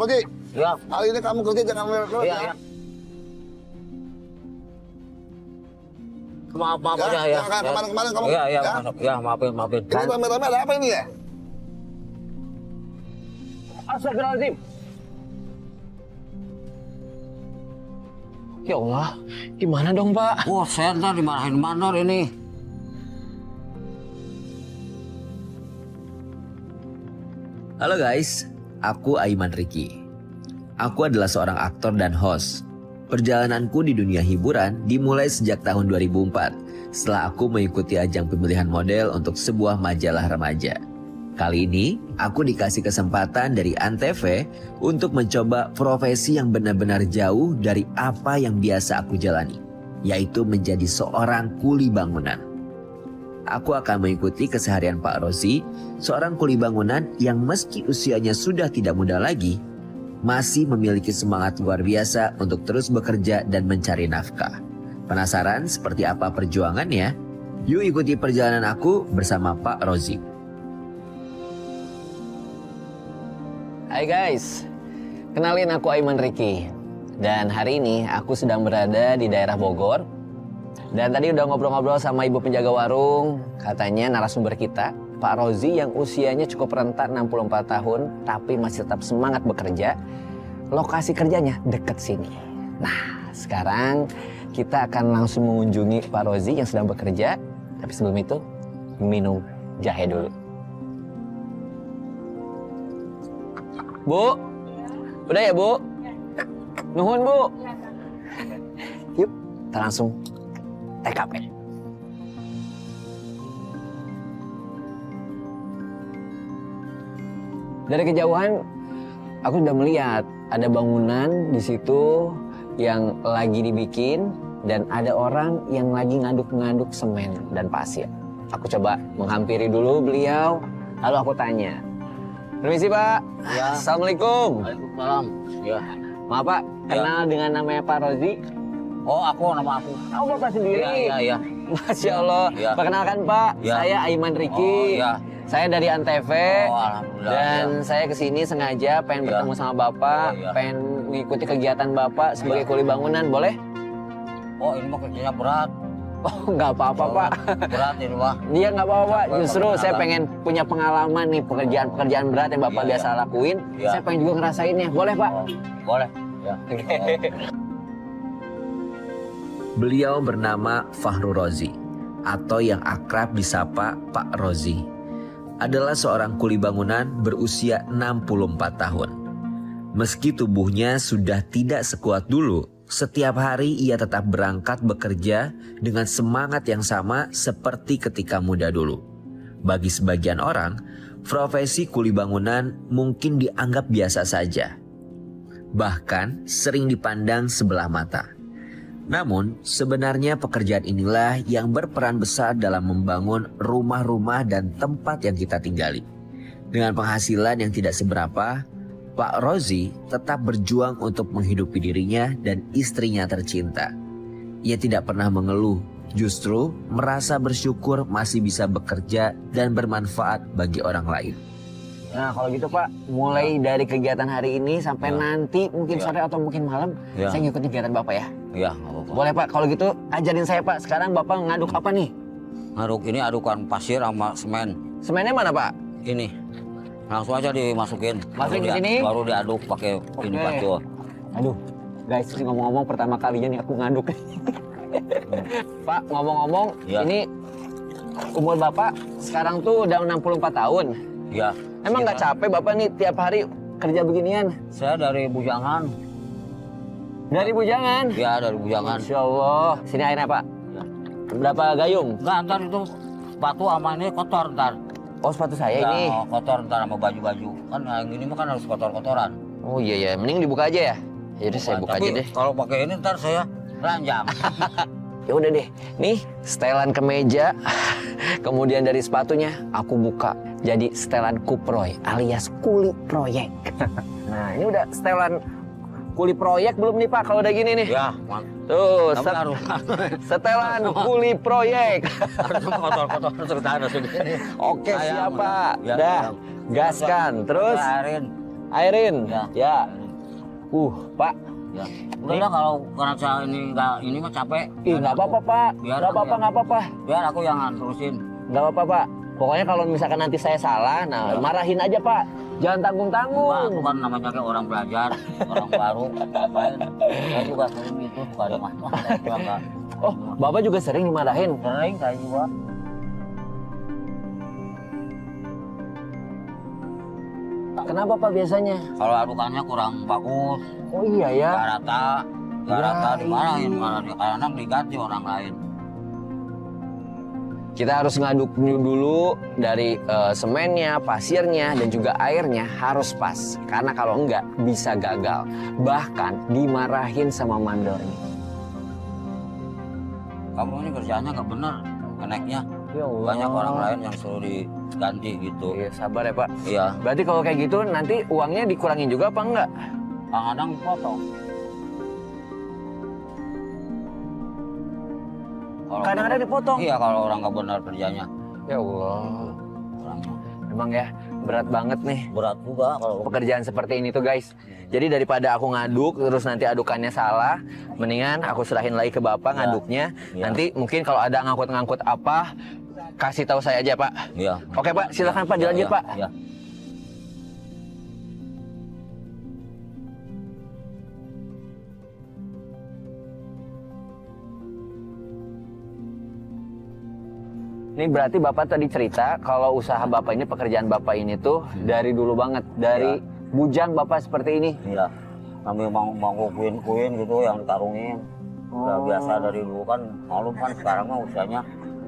Roji, Ya. kali ini kamu kerja jangan lewat Iya, iya. Maaf Ya, aja ya. kayak kemarin-kemarin kamu. Iya, iya, Ya. ya, maafin. Ini rame-rame ada apa ini ya? Astagfirullahaladzim. Ya Allah, gimana dong Pak? Wah, saya ntar dimarahin mandor ini. Halo guys, aku Aiman Riki. Aku adalah seorang aktor dan host. Perjalananku di dunia hiburan dimulai sejak tahun 2004 setelah aku mengikuti ajang pemilihan model untuk sebuah majalah remaja. Kali ini, aku dikasih kesempatan dari Antv untuk mencoba profesi yang benar-benar jauh dari apa yang biasa aku jalani, yaitu menjadi seorang kuli bangunan. Aku akan mengikuti keseharian Pak Rozi, seorang kuli bangunan yang meski usianya sudah tidak muda lagi, masih memiliki semangat luar biasa untuk terus bekerja dan mencari nafkah. Penasaran seperti apa perjuangannya? Yuk ikuti perjalanan aku bersama Pak Rozi. Hai guys, kenalin aku Aiman Riki. Dan hari ini aku sedang berada di daerah Bogor. Dan tadi udah ngobrol-ngobrol sama ibu penjaga warung. Katanya narasumber kita, Pak Rozi yang usianya cukup renta 64 tahun, tapi masih tetap semangat bekerja. Lokasi kerjanya deket sini. Nah, sekarang kita akan langsung mengunjungi Pak Rozi yang sedang bekerja. Tapi sebelum itu, minum jahe dulu. Bu, udah ya Bu? Nuhun Bu. Yuk, kita langsung TKP. Dari kejauhan, aku sudah melihat ada bangunan di situ yang lagi dibikin dan ada orang yang lagi ngaduk-ngaduk semen dan pasir. Aku coba menghampiri dulu beliau, lalu aku tanya, permisi Pak. Ya. Assalamualaikum. Waalaikumsalam. Ya. Maaf Pak, kenal dengan namanya Pak Rozi? Oh, nama aku. Oh, Bapak sendiri? Iya. Masya Allah. Ya. Perkenalkan Pak, Ya. saya Aiman Riki. Oh, ya. Saya dari Antv. Oh, alhamdulillah. Dan Ya. saya kesini sengaja pengen Ya. bertemu sama Bapak, Oh, ya. pengen mengikuti kegiatan Bapak sebagai Ya. kuli bangunan, boleh? Oh, ini mah kerjanya berat. Oh, nggak apa-apa Pak. Berat ini mah. Dia nggak apa-apa Pak, Nggak justru apa-apa. saya pengen punya pengalaman nih pekerjaan-pekerjaan berat yang Bapak Iya, biasa iya. lakuin. Iya. Saya pengen juga ngerasainnya, boleh Pak? Oh, boleh. Ya. Beliau bernama Fahru Rozi atau yang akrab disapa Pak Rozi. Adalah seorang kuli bangunan berusia 64 tahun. Meski tubuhnya sudah tidak sekuat dulu, setiap hari ia tetap berangkat bekerja dengan semangat yang sama seperti ketika muda dulu. Bagi sebagian orang, profesi kuli bangunan mungkin dianggap biasa saja. Bahkan sering dipandang sebelah mata. Namun, sebenarnya pekerjaan inilah yang berperan besar dalam membangun rumah-rumah dan tempat yang kita tinggali. Dengan penghasilan yang tidak seberapa, Pak Rozi tetap berjuang untuk menghidupi dirinya dan istrinya tercinta. Ia tidak pernah mengeluh, justru merasa bersyukur masih bisa bekerja dan bermanfaat bagi orang lain. Nah kalau gitu Pak, mulai dari kegiatan hari ini sampai Ya. nanti mungkin Ya. sore atau mungkin malam, Ya. saya ngikutin kegiatan Bapak ya. Ya, nggak apa-apa. Boleh Pak, kalau gitu ajarin saya Pak, sekarang Bapak ngaduk apa nih? Ngaduk ini adukan pasir sama semen. Semennya mana Pak? Ini. Langsung aja dimasukin. Masukin ke sini? Baru diaduk pakai ini Oke. batu. Aduh, guys, ini ngomong-ngomong pertama kalinya nih aku ngaduk. Pak, ngomong-ngomong, Ya. ini umur Bapak sekarang tuh udah 64 tahun. Ya. Emang nggak capek Bapak nih tiap hari kerja beginian? Saya dari Bujangan. Dari Bujangan? Ya, dari Bujangan. Masya Allah. Sini airnya Pak. Berapa gayung? Enggak, ntar itu sepatu sama ini kotor ntar. Oh sepatu saya Ya, ini. kotor ntar sama baju-baju. Kan yang ini mah kan harus kotor-kotoran. Oh iya ya, mending dibuka aja ya. Yaudah saya buka Tapi aja deh. kalau pakai ini ntar saya ranjang. Ya udah deh, nih setelan kemeja, kemudian dari sepatunya aku buka jadi setelan kuproy alias kuli proyek. Nah ini udah setelan kuli proyek belum nih Pak kalau udah gini nih? Ya, Tuh, tapi harus setelan kuli proyek. harus kotor-kotor terus harus begini. Oke Sayang, siap Pak, ya, dah sayang. gaskan. Terus Kelarin. Airin. Ya. Ya. Pak. Ya. Udah lah kalau karena saya ini mah capek. Ih, nggak apa-apa, Pak. Biar Nggak aku apa-apa, yang- nggak apa-apa. Biar aku yang terusin. Nggak apa-apa, Pak. Pokoknya kalau misalkan nanti saya salah, nah marahin aja, Pak. Jangan Wah, tanggung-tanggung. aku kan namanya kayak orang belajar, orang baru. Saya juga sering gitu, suka ada masalah. Oh, Bapak juga sering dimarahin? Sering saya juga. Kenapa, Pak, biasanya? Kalau adukannya kurang bagus, Oh iya ya. nggak rata, nggak Ya, rata dimarahin, malah kadang diganti orang lain. Kita harus ngaduk dulu dari semennya, pasirnya, dan juga airnya harus pas. Karena kalau enggak bisa gagal. Bahkan dimarahin sama mandornya. Kamu ini kerjaannya nggak bener, keneknya. Ya Allah. Banyak orang lain yang suruh diganti gitu. Iya, sabar ya, Pak. Iya, Berarti kalau kayak gitu nanti uangnya dikurangin juga apa enggak? kadang dipotong. Kadang-kadang dipotong. Iya, kalau orang nggak benar kerjanya. Ya Allah. Orangnya Emang ya berat banget nih berat juga kalau pekerjaan seperti ini tuh, guys. Jadi daripada aku ngaduk terus nanti adukannya salah, mendingan aku serahin lagi ke Bapak ngaduknya. Ya. Nanti mungkin kalau ada ngangkut-ngangkut apa, kasih tahu saya aja, Pak. Iya. Oke, Pak, silakan Pak dilanjut, Iya, Pak. Iya. Ini berarti Bapak tadi cerita kalau usaha Bapak ini, pekerjaan Bapak ini tuh dari dulu banget, dari bujang Bapak seperti ini. Iya. Kami mau kuin gitu yang dikarungin. Udah biasa dari dulu kan, maklum kan sekarang mah usianya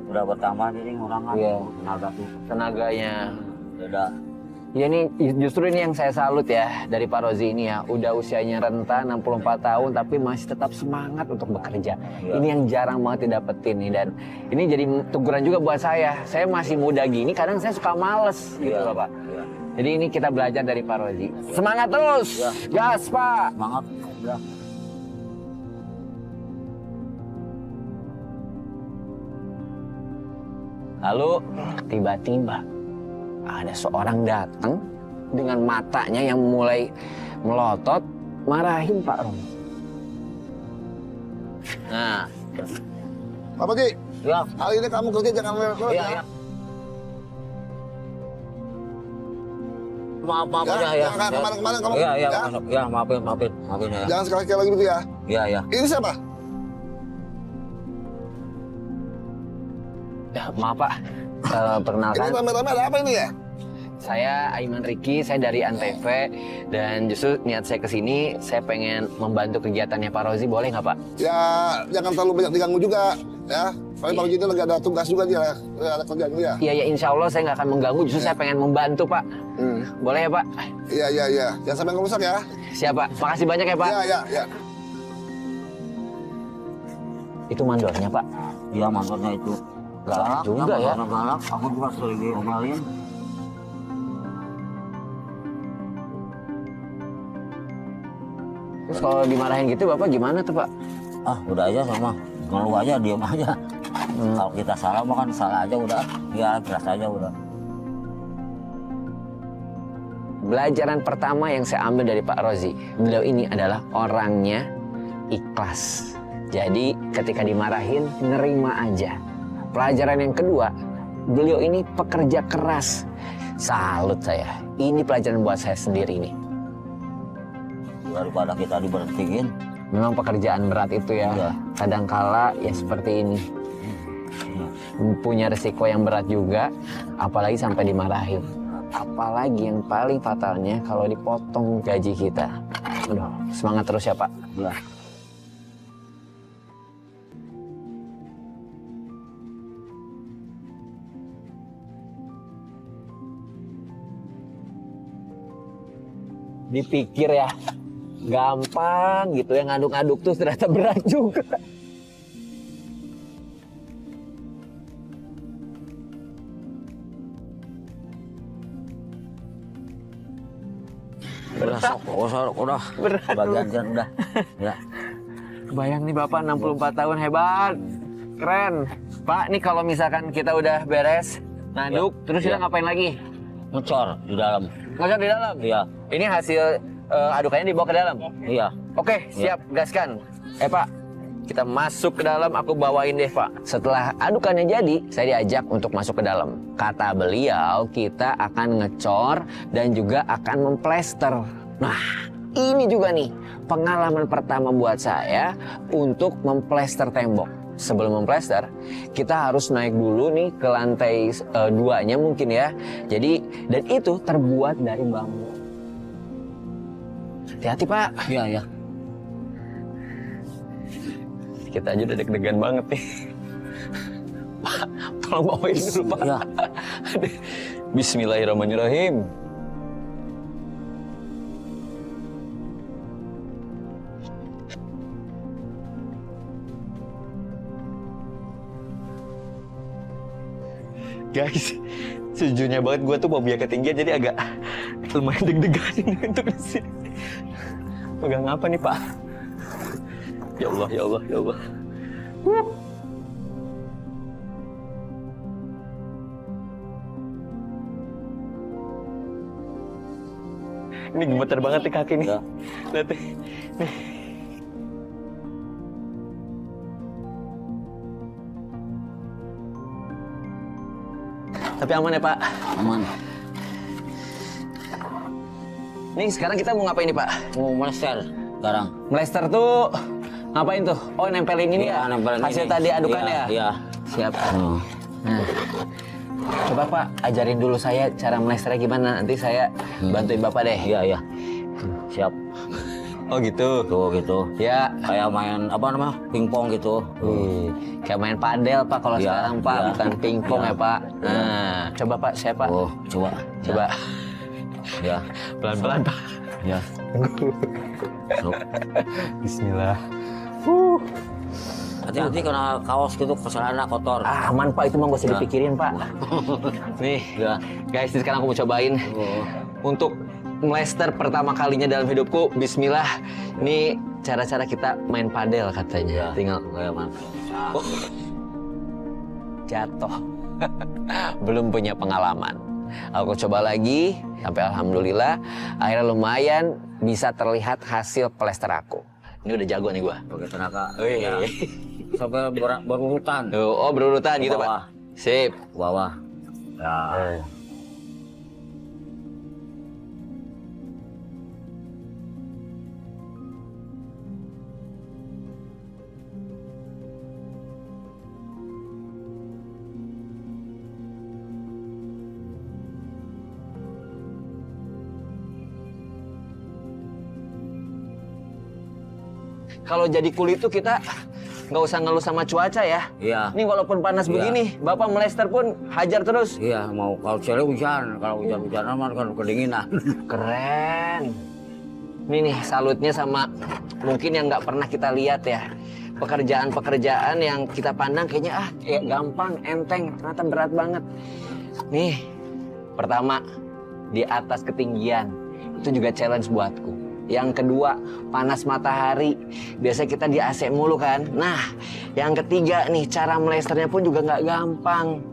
udah bertambah jadi orang kan. Iya. Tenaga tuh Tenaganya. beda. Ya ini justru ini yang saya salut ya dari Pak Rozi ini ya. Udah usianya renta 64 tahun tapi masih tetap semangat untuk bekerja. Iya. Ini yang jarang banget didapetin nih, dan ini jadi teguran juga buat saya. Saya masih muda gini kadang saya suka males gitu loh, Pak. Iya. Jadi ini kita belajar dari Pak Rozi. Semangat terus. Iya. Gas, Pak. Semangat. Ya. Lalu tiba-tiba ada seorang datang dengan matanya yang mulai melotot, marahin Pak Rom. Nah, Pak Pagi, Ya. hari ini kamu kerja jangan lewat Iya, iya. Maaf Ya, ya, ya. jangan kayak kemarin-kemarin kamu. Iya, iya, Ya. masuk. Ya, maafin ya. Jangan sekali-kali lagi begitu ya. Iya, iya. Ini siapa? ya, maaf Pak. Ini Perkenalkan, rame-rame ada apa ini ya? saya Aiman Riki, saya dari Antv, dan justru niat saya kesini, saya pengen membantu kegiatannya Pak Rozi, boleh nggak Pak? Ya jangan terlalu banyak diganggu juga ya. Paling Pak Pagi ini lagi ada tugas juga dia, ada kerjaan dia. Iya, ya insya Allah saya nggak akan mengganggu, justru saya pengen membantu Pak. Boleh ya Pak? Iya, iya, iya. Jangan sampai ngerusak ya. Siap Pak, makasih banyak ya Pak. Iya, iya, iya. Itu mandornya Pak. Iya, maksudnya itu. Galak juga ya. Galak, aku juga sering diomelin. Terus kalau dimarahin gitu Bapak gimana tuh Pak? Ah, udah aja sama. Ngeluh aja, diem aja. Kalau kita salah mah kan salah aja udah. Ya, keras aja udah. Pelajaran pertama yang saya ambil dari Pak Rozi, beliau ini adalah orangnya ikhlas. Jadi ketika dimarahin, nerima aja. Pelajaran yang kedua, beliau ini pekerja keras. Salut saya. Ini pelajaran buat saya sendiri nih. Daripada kita diberhentiin. Memang pekerjaan berat itu ya. Iya. Kadangkala ya seperti ini. Punya resiko yang berat juga, apalagi sampai dimarahin. Apalagi yang paling fatalnya kalau dipotong gaji kita. Aduh, semangat terus ya Pak. Ya. Dipikir ya gampang gitu ya, ngaduk-ngaduk tuh ternyata berat juga. Udah sok, udah. Berat. Bagian kan udah. Ya. Kebayang nih Bapak 64 tahun, hebat. Keren. Pak, nih kalau misalkan kita udah beres ngaduk, terus kita Iya. ngapain lagi? Ngecor di dalam. Ngocor di dalam? Iya. Ini hasil adukannya dibawa ke dalam? Iya. Oke, siap, gaskan. Pak, kita masuk ke dalam, aku bawain deh Pak. Setelah adukannya jadi, saya diajak untuk masuk ke dalam. Kata beliau, kita akan ngecor dan juga akan memplester. Nah, ini juga nih pengalaman pertama buat saya untuk memplester tembok. Sebelum memplester, kita harus naik dulu nih ke lantai 2-nya mungkin ya. Jadi, dan itu terbuat dari bambu. Hati-hati Pak. Iya, iya. Kita aja udah deg-degan banget nih. Pak, tolong bawain dulu Pak. Iya. Bismillahirrahmanirrahim. Guys, sejujurnya banget gue tuh fobia ketinggian jadi agak lumayan deg-degan untuk di sini. Pegang apa nih Pak? Ya Allah, ya Allah, ya Allah. Ini gemeter banget nih kaki nih. Ya. Lihat nih. Nih. Tapi aman ya Pak? Aman. Nih sekarang kita mau ngapain nih Pak? Mau melester sekarang. Melester tuh ngapain tuh? Oh nempelin ini Iya, ya? nempelin Hasil ini. tadi adukan Iya, ya? iya. Siap. Oh. Nah, coba Pak ajarin dulu saya cara melesternya gimana. Nanti saya bantuin Bapak deh. Iya, iya. Siap. Oh gitu? Tuh gitu. Ya. Kayak main apa namanya? Pingpong gitu. Kayak main padel Pak kalau Iya, sekarang Pak. iya. Bukan pingpong Iya. ya Pak. Nah, coba Pak, saya Pak. Oh, coba. Coba. Ya. Pelan-pelan Pak. Ya. Sok. Bismillah. Hati-hati kena kaos gitu celana kotor. Aman Pak, itu mah gak usah Ya. dipikirin Pak. Nih, Ya. guys, ini sekarang aku mau cobain. Oh. Untuk melester pertama kalinya dalam hidupku, bismillah. Ini cara-cara kita main padel katanya. Ya. Tinggal Kayak mana? jatuh. Belum punya pengalaman. Aku coba lagi, sampai alhamdulillah akhirnya lumayan bisa terlihat hasil plester aku. Ini udah jago nih gua. Pakai tenaga. Wih. Ya. Sampai berurutan. Tuh, oh berurutan gitu Bawah. Pak. Sip. Bawah. Ya. Kalau jadi kuli itu kita nggak usah ngeluh sama cuaca ya. Iya. Ini walaupun panas Iya. begini, Bapak melester pun hajar terus. Iya, mau kalau cewek hujan, kalau hujan-hujanan mah kan kedinginan. Keren. Ini nih salutnya sama mungkin yang nggak pernah kita lihat ya. Pekerjaan-pekerjaan yang kita pandang kayaknya gampang, enteng, ternyata berat banget. Nih, pertama di atas ketinggian itu juga challenge buatku. Yang kedua, panas matahari. Biasa kita di AC mulu kan. Nah, yang ketiga nih, cara melesternya pun juga nggak gampang.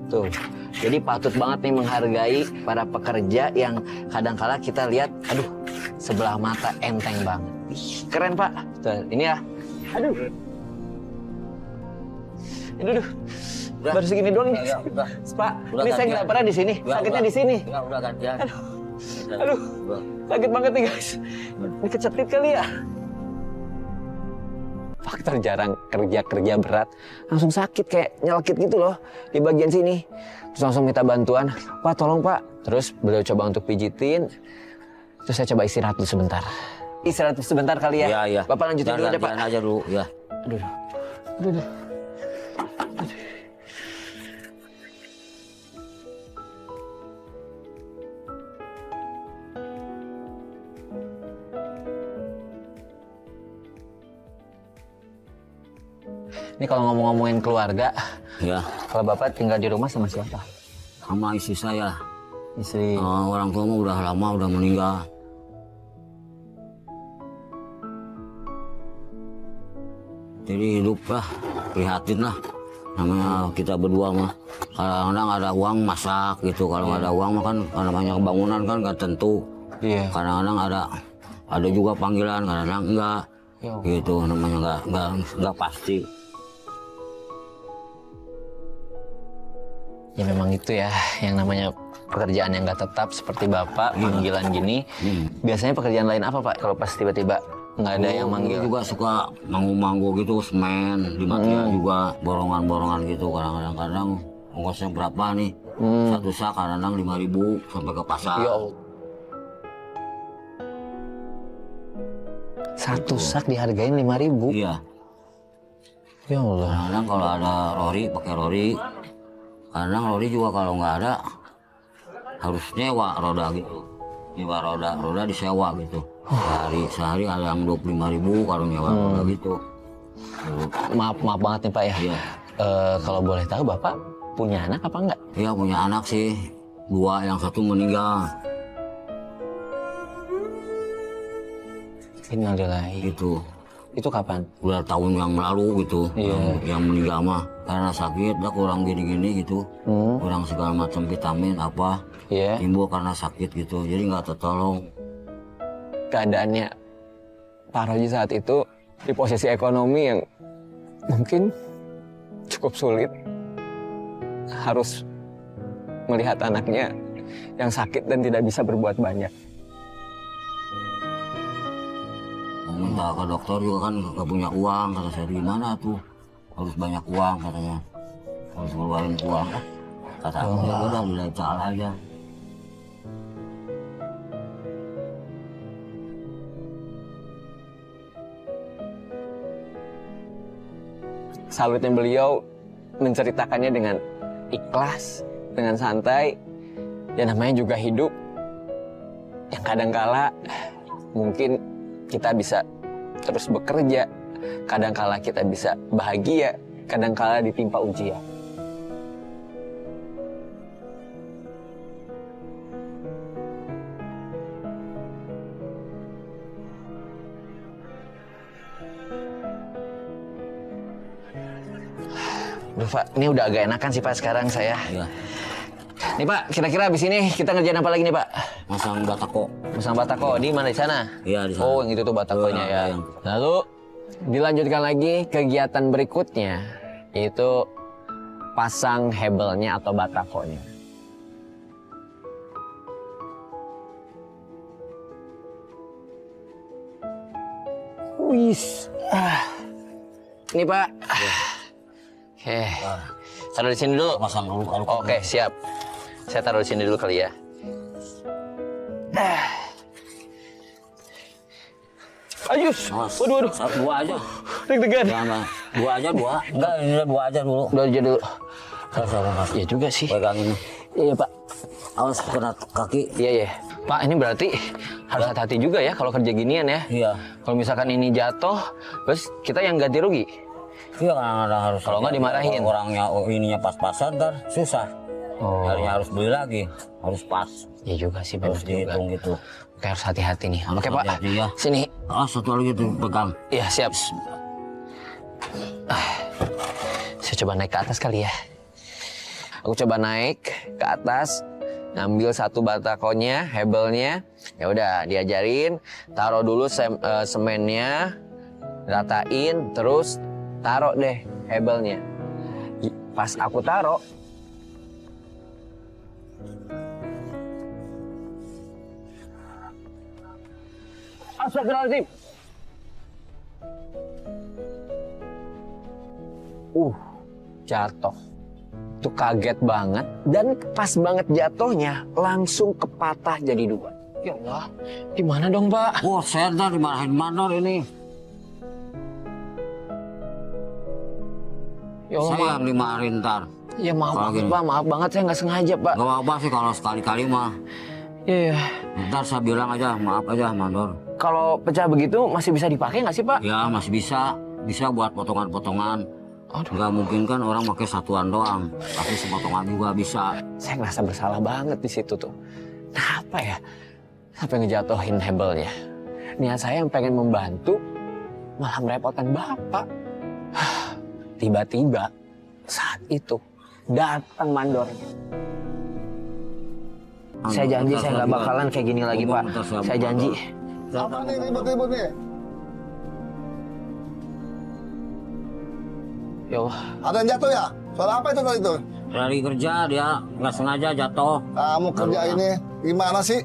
Tuh, jadi patut banget nih menghargai para pekerja yang kadangkala kita lihat, aduh, sebelah mata enteng banget. Ih, keren Pak. Tuh, ini ya. Aduh. Aduh. Udah. Baru segini doang nih. Ya, udah. Pak, Udah ini saya gantian. nggak pernah di sini. Ya, Sakitnya udah. di sini. Ya, udah gantian. Aduh. Udah. Sakit banget nih guys. Ini kecetit kali ya. Faktor jarang kerja berat, langsung sakit kayak nyelekit gitu loh di bagian sini. Terus langsung minta bantuan, Pak tolong Pak. Terus beliau coba untuk pijitin. Terus saya coba istirahat dulu sebentar. Istirahat sebentar kali ya. Iya, iya. Bapak lanjutin dulu deh Pak. Gantian aja dulu, ya. Aduh. Aduh. Ini kalau ngomong-ngomongin keluarga, Ya, kalau Bapak tinggal di rumah sama siapa? sama istri saya. Istri. Orang tua mah udah lama udah meninggal. Jadi hidup lah, prihatin lah. Namanya kita berdua mah Kadang-kadang ada uang masak gitu, kalau nggak ada uang mah kan namanya kebangunan kan nggak tentu. Iya. Kadang-kadang ada juga panggilan, kadang-kadang enggak. Ya. Gitu namanya nggak pasti. Ya memang itu ya, yang namanya pekerjaan yang nggak tetap seperti Bapak, panggilan gini. Biasanya pekerjaan lain apa Pak kalau pas tiba-tiba nggak ada yang manggil? Juga suka manggung-manggung gitu, semen, di Matia juga, borongan-borongan gitu. Kadang-kadang ongkosnya berapa nih? Satu sak kadang-kadang 5.000 sampai ke pasar. Ya Allah. Satu sak dihargain 5.000. Iya. Ya Allah. Kadang-kadang kalau ada lori, pakai lori. Kadang lori juga kalau nggak ada harus nyewa roda gitu. Nyewa roda disewa gitu. Sehari ada yang 25.000 kalau nyewa roda gitu. Maaf banget nih Pak ya. Iya. Kalau boleh tahu Bapak punya anak apa enggak? Iya punya anak sih, 2, yang 1 meninggal. Innalillahi. Gitu. Itu kapan? Udah tahun yang lalu gitu. Yang meninggal mah karena sakit, dah kurang gini-gini gitu. Kurang segala macam vitamin apa. Iya. Timbul karena sakit gitu, jadi nggak tertolong. Keadaannya Pak Roji saat itu di posisi ekonomi yang mungkin cukup sulit. Harus melihat anaknya yang sakit dan tidak bisa berbuat banyak. Minta ke dokter juga kan nggak punya uang, kata saya gimana tuh, harus banyak uang katanya, harus ngeluarin uang. Kata aku ya udah bilang cara aja. Salutnya beliau menceritakannya dengan ikhlas, dengan santai. Ya namanya juga hidup. Yang kadangkala mungkin kita bisa terus bekerja, kadangkala kita bisa bahagia, kadangkala ditimpa ujian. Duh Pak, ini udah agak enakan sih Pak sekarang saya. Iya. Nih Pak, kira-kira abis ini kita ngerjain apa lagi nih Pak? Masang batako. Masang batako di mana, di sana? Iya di sana. Oh, yang itu tuh batakonya ya. Yang... Lalu dilanjutkan lagi kegiatan berikutnya, yaitu pasang hebelnya atau batakonya. Wis. Ini Pak. Oke. Taruh di sini dulu. Masang dulu. Oke, siap. Saya taruh di sini dulu kali ya. Ayus. Waduh. 2 aja. Deg-degan. Jangan, 2 aja 2. Enggak, ini 2 aja dulu. Udah aja dulu. Saya Iya juga sih. pegang ini. Iya Pak. Awas kena kaki. Iya. Pak, ini berarti harus hati-hati juga ya kalau kerja ginian ya. Iya. Kalau misalkan ini jatuh, terus kita yang ganti rugi. Iya kadang-kadang harus. Kalau nggak dimarahin. Orangnya ininya pas-pasan ntar susah. Oh. Nyarinya harus beli lagi, harus pas. Iya juga sih, benar Harus juga. dihitung gitu. Oke, harus hati-hati nih. Harus Oke Pak, hati-hati, ya. sini. Satu lagi tuh pegang. Iya, siap. Saya coba naik ke atas kali ya. Aku coba naik ke atas, ngambil satu batakonya, hebelnya. Ya udah, diajarin. Taruh dulu semennya, ratain, terus taruh deh hebelnya. Pas aku taruh, astagfirullahaladzim. Jatuh. Itu kaget banget. Dan pas banget jatuhnya, langsung kepatah jadi 2. Ya Allah, gimana dong Pak? Wah, saya ntar dimarahin mandor ini. Ya Allah, Saya yang dimarahin ntar. ya maaf Kalau banget gini. Pak, maaf banget saya nggak sengaja Pak. Gak apa-apa sih kalau sekali-kali mah. Iya. Ntar saya bilang aja, maaf aja mandor. Kalau pecah begitu masih bisa dipakai nggak sih Pak? Ya masih bisa. Bisa buat potongan-potongan. Aduh. Nggak mungkin kan orang pakai satuan doang. Tapi sepotongan juga bisa. Saya ngerasa bersalah banget di situ tuh. Kenapa ya? Sampai ngejatuhin hebelnya. Niat saya yang pengen membantu, malah merepotkan Bapak. Tiba-tiba saat itu datang mandor. Saya janji saya nggak bakalan kayak gini lagi, Pak. Saya janji. Apa nih ribut-ribut nih? Ya Allah. Ada yang jatuh ya? Soal apa itu tadi itu? Lari kerja dia nggak sengaja jatuh. Kamu kerja ini gimana sih?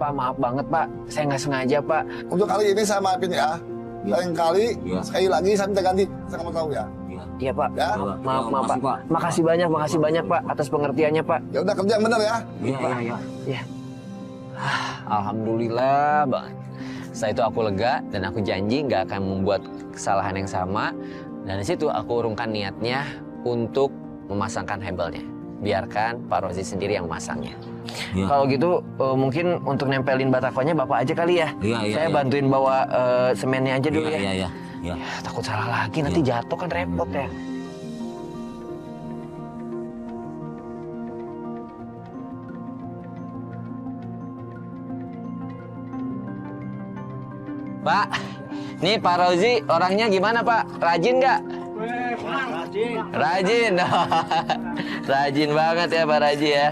Pak, maaf banget, Pak. Saya nggak sengaja, Pak. Untuk kali ini saya maafin ya. Lain kali, Iya. sekali lagi saya minta ganti. Saya kamu tahu ya. Iya, Pak. Ya, Maaf, Makasih, Pak. Pak. Makasih banyak, Pak, atas pengertiannya, Pak. ya udah kerja yang bener ya. Iya. Ya. Alhamdulillah banget. Setelah itu aku lega dan aku janji nggak akan membuat kesalahan yang sama. Dan di situ aku urungkan niatnya untuk memasangkan hebelnya. Biarkan Pak Rozi sendiri yang memasangnya. Iya. Kalau gitu mungkin untuk nempelin batakonya Bapak aja kali ya. Iya, Saya bantuin bawa semennya aja dulu ya. Iya. Takut salah lagi nanti jatuh kan repot ya. Pak, nih Pak Rozi orangnya gimana Pak? Rajin nggak? Rajin. Rajin banget ya Pak Raji ya.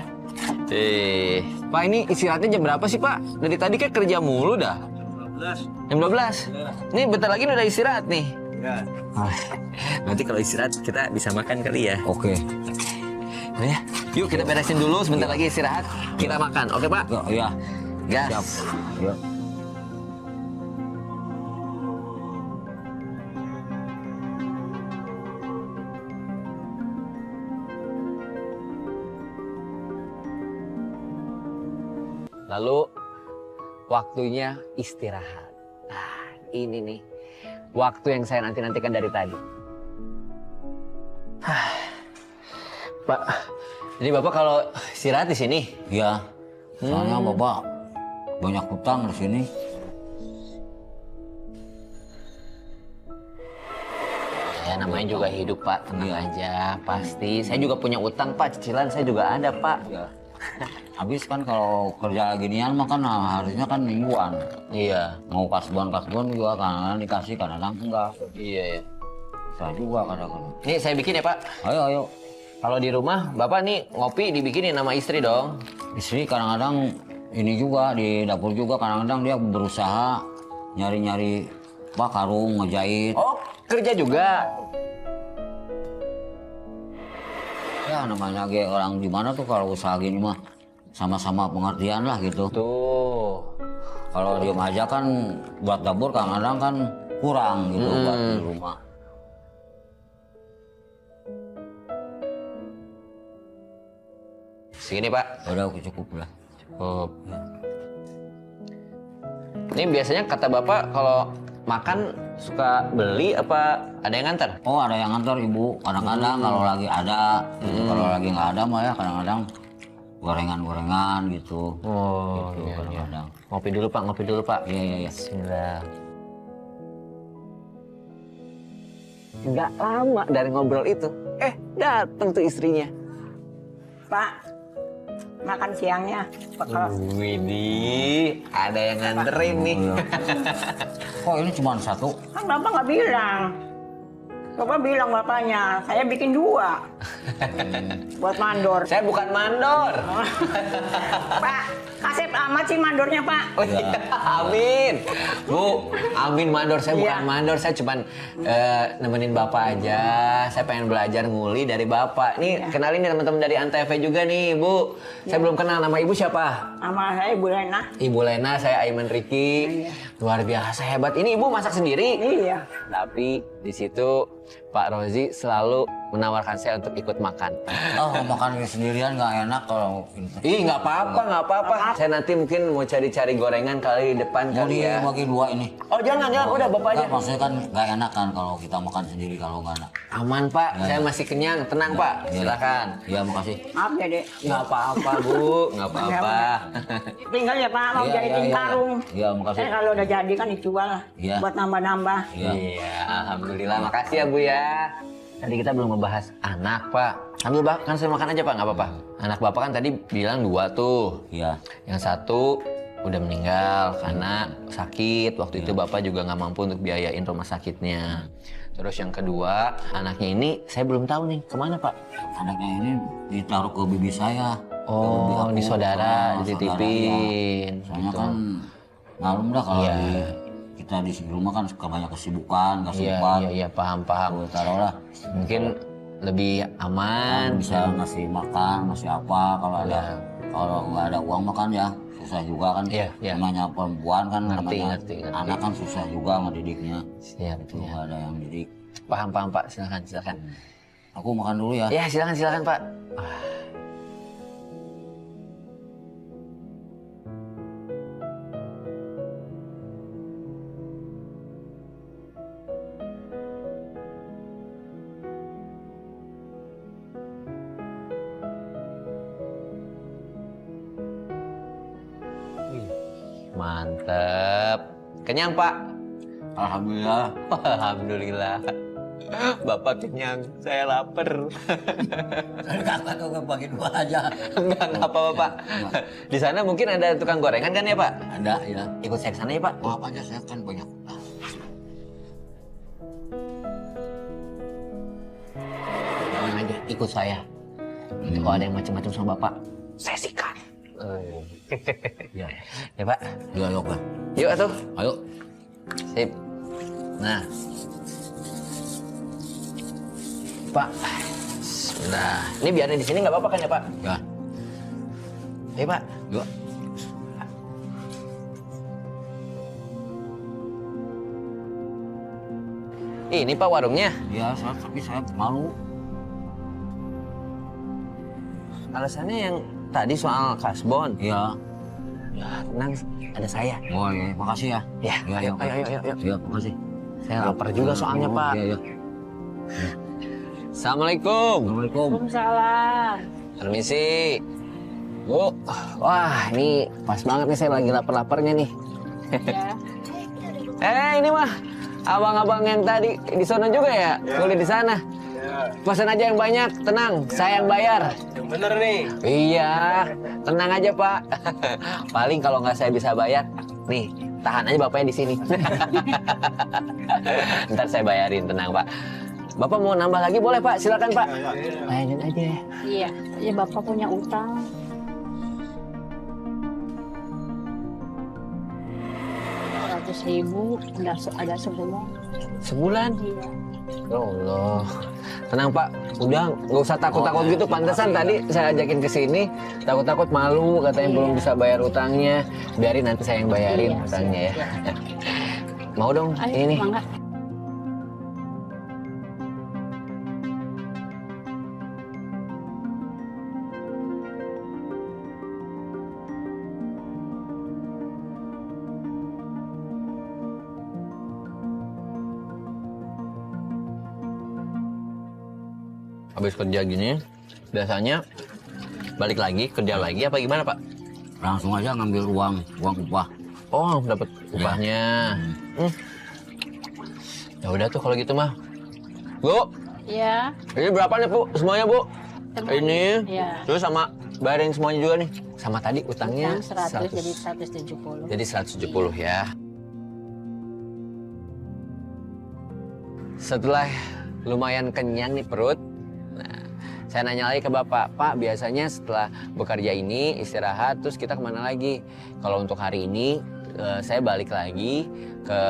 Pak ini istirahatnya jam berapa sih Pak? Dari tadi kan kerja mulu dah. Jam 12. Nih bentar lagi udah istirahat nih. Nanti kalau istirahat kita bisa makan kali ya. Oke. Nah, ya. Yuk kita beresin dulu sebentar lagi istirahat. Kita makan. Oke Pak? Iya. Gas. Iya. Lalu waktunya istirahat. Nah, ini nih waktu yang saya nantikan dari tadi. Pak, jadi Bapak kalau istirahat di sini? Iya. Soalnya Bapak banyak hutang di sini. Ya namanya juga hidup Pak, tenang aja. Pasti. Saya juga punya utang Pak, cicilan saya juga ada Pak. Iya. Habis kan kalau kerja ginian mah kan harusnya kan mingguan. Iya. Mau kasbuan juga kadang-kadang dikasih kadang-kadang enggak. Iya ya. Saya juga kadang-kadang. Nih saya bikin ya Pak. Ayo. Kalau di rumah Bapak nih ngopi dibikinin sama istri dong. Istri kadang-kadang ini juga di dapur juga kadang-kadang dia berusaha nyari-nyari karung ngejahit. Oh kerja juga. Ya namanya ge orang di mana tuh kalau usaha gini mah sama-sama pengertian lah gitu. Tuh. Kalau diem aja kan buat dapur kadang-kadang kan kurang gitu buat di rumah. Segini Pak. Udah cukup lah. Cukup. Ini biasanya kata Bapak kalau makan suka beli apa ada yang nganter? Oh ada yang ngantor ibu. Kadang-kadang kalau lagi ada, gitu. Kalau lagi nggak ada mah ya kadang-kadang gorengan-gorengan gitu. Oh Gitu, kadang-kadang. Ngopi dulu Pak, ngopi dulu Pak. Iya. Bismillah. Nggak lama dari ngobrol itu, datang tuh istrinya. Pak, makan siangnya. Widih, ada yang nganterin nih. Kok ini cuma satu? Kan Bapak nggak bilang. Bapak bilang bapaknya, saya bikin 2. Buat mandor. Saya bukan mandor. Pak, kasep amat sih mandornya Pak. Oh iya, amin. Bu, amin mandor. Saya bukan Iya. mandor, saya cuman nemenin Bapak aja. Saya pengen belajar nguli dari Bapak. Nih, kenalin nih teman-teman dari Antv juga nih, Bu. Saya belum kenal nama Ibu siapa? Nama saya Ibu Lena. Ibu Lena, saya Aiman Riki. Luar biasa hebat. Ini Ibu masak sendiri? Iya. Tapi di situ Pak Rozi selalu menawarkan saya untuk ikut makan. Oh makan sendirian nggak enak kalau Ih, nggak apa-apa, nggak apa-apa. Saya nanti mungkin mau cari-cari gorengan kali di depan mau kali ya. dibagi 2 ini. Oh jangan, udah Bapak aja. Nggak, maksudnya kan nggak enak kan kalau kita makan sendiri kalau nggak enak. Aman Pak, saya masih kenyang, tenang Pak. Iya. Silakan. Iya makasih. Maaf ya Dek. Nggak apa-apa Bu, nggak apa-apa. Tinggal ya Pak, mau Iya, jahitin iya. karung. Iya makasih. Saya kalau udah jadi kan dijual Iya. buat nambah-nambah. Iya. Iya, alhamdulillah. Makasih ya Bu ya. Tadi kita belum membahas anak Pak. Ambil kan saya makan aja Pak, nggak apa-apa. Anak Bapak kan tadi bilang 2 tuh. Iya. Yang 1 udah meninggal karena sakit. Waktu itu Bapak juga nggak mampu untuk biayain rumah sakitnya. Terus yang kedua, anaknya ini saya belum tahu nih kemana Pak. Anaknya ini ditaruh ke bibi saya. Oh, Ke bibi di aku. saudara Oh, dititipin. saudara, iya. Soalnya gitu. kan malum dah kalau Iya. kita di rumah kan suka banyak kesibukan, nggak Iya, sempat. iya, paham. Tuh, taruhlah. Mungkin lebih aman. Bisa ngasih makan, ngasih apa kalau ada. Kalau nggak ada uang makan ya susah juga kan. Iya, iya. Namanya perempuan kan, Ngerti. anak kan susah juga ngedidiknya. Siap, Tuh, iya. nggak ada yang didik. Paham Pak. Silakan. Aku makan dulu ya. Ya, silakan Pak. Wih, mantep. Kenyang Pak? Alhamdulillah. Alhamdulillah. Bapak kenyang, saya lapar. Kakak tuh bagi dua aja. Enggak apa-apa Pak. Di sana mungkin ada tukang gorengan kan ya Pak? Ada ya. Ikut saya ke sana ya Pak. Maaf aja saya kan banyak. Tenang aja, ikut saya. Nanti kalau ada yang macam-macam sama Bapak, saya sikat. Ya. Ya Pak. Ya, yuk Pak. Yuk atuh. Ayo. Sip. Nah. Pak. Nah, ini biarin di sini nggak apa-apa kan ya Pak? Ya. Iya Pak. Yuk. Ini Pak warungnya. Ya, tapi saya malu. Alasannya yang tadi soal kasbon. Iya. Ya, tenang, ada saya. Oh iya, makasih ya. Ya, ayo. Iya, makasih. Saya lapar juga soalnya Pak. Iya. Assalamualaikum. Assalamualaikum. Waalaikumsalam. Permisi. Bu, wah ini pas banget nih saya lagi lapar-laparnya nih. Ya. Ini mah abang-abang yang tadi di sana juga ya, kulit di sana. Pesan aja yang banyak, tenang, saya yang bayar. Yang bener nih. Iya, tenang aja Pak. Paling kalau nggak saya bisa bayar, nih tahan aja bapaknya di sini. Ntar saya bayarin, tenang Pak. Bapak mau nambah lagi boleh Pak, silakan Pak. Bayarin aja. Iya, ya Bapak punya utang. Rp100.000 udah ada sebulan. Sebulan? Iya. Ya Allah. Tenang Pak, udah nggak usah takut-takut gitu. Pantesan tadi saya ajakin ke sini, takut-takut malu katanya belum bisa bayar utangnya. Biarin nanti saya yang bayarin Iya, utangnya ya. siap. Mau dong Ayo, ini. mangga. Habis kerja gini, biasanya balik lagi kerja lagi apa gimana Pak? Langsung aja ngambil uang upah. Oh, dapat upahnya. Ya udah tuh kalau gitu mah. Bu, Iya. ini berapa nih Bu? Semuanya Bu? Semuanya. Ini. Iya. Terus sama bayarin semuanya juga nih. Sama tadi utangnya Utang 100 jadi 170. Jadi 170 ya. Setelah lumayan kenyang nih perut, nah, saya nanya lagi ke Bapak, Pak biasanya setelah bekerja ini istirahat terus kita kemana lagi? Kalau untuk hari ini saya balik lagi ke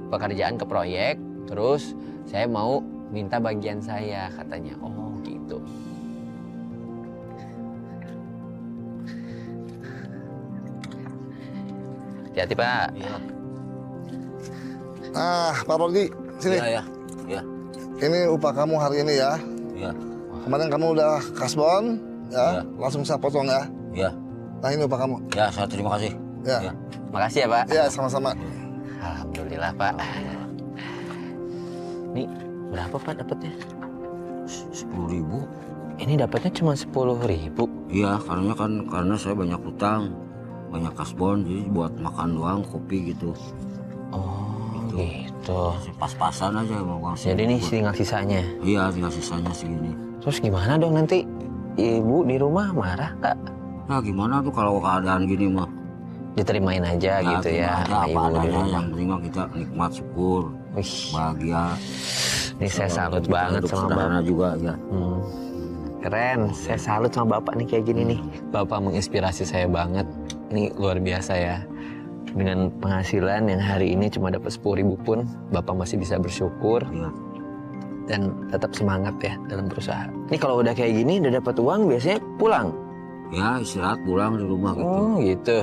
pekerjaan, ke proyek, terus saya mau minta bagian saya katanya. Oh gitu. Hati-hati Pak. Iya. Nah, Pak Rodi, sini. Iya. Ini upah kamu hari ini ya. Iya. Kemarin kamu udah kasbon, ya. Iya. Langsung saya potong ya. Iya. Nah, ini upah kamu. Ya, saya terima kasih. Ya. Iya. Makasih ya Pak. Ya, sama-sama. Alhamdulillah Pak. Ini berapa Pak dapatnya? 10.000. Ini dapatnya cuma 10.000. Iya, karena saya banyak utang, banyak kasbon, jadi buat makan doang, kopi gitu. Oh gitu. Pas-pasan aja mau uang. Jadi ini tinggal sisanya. Iya, tinggal sisanya segini. Terus gimana dong nanti ibu di rumah marah Kak? Nah, gimana tuh kalau keadaan gini mah? Diterimain aja gitu terima ya aja sama apa ibu di adanya, rumah. yang penting mah kita nikmat syukur. Wih, bahagia. ini saya salut banget Hidup sama sederhana Bapak. juga ya. Keren, saya salut sama Bapak nih kayak gini nih. Bapak menginspirasi saya banget. Ini luar biasa ya. Dengan penghasilan yang hari ini cuma dapat 10.000 pun, Bapak masih bisa bersyukur Iya. dan tetap semangat ya dalam berusaha. Ini kalau udah kayak gini, udah dapat uang, biasanya pulang. Ya istirahat pulang di rumah gitu. Oh gitu.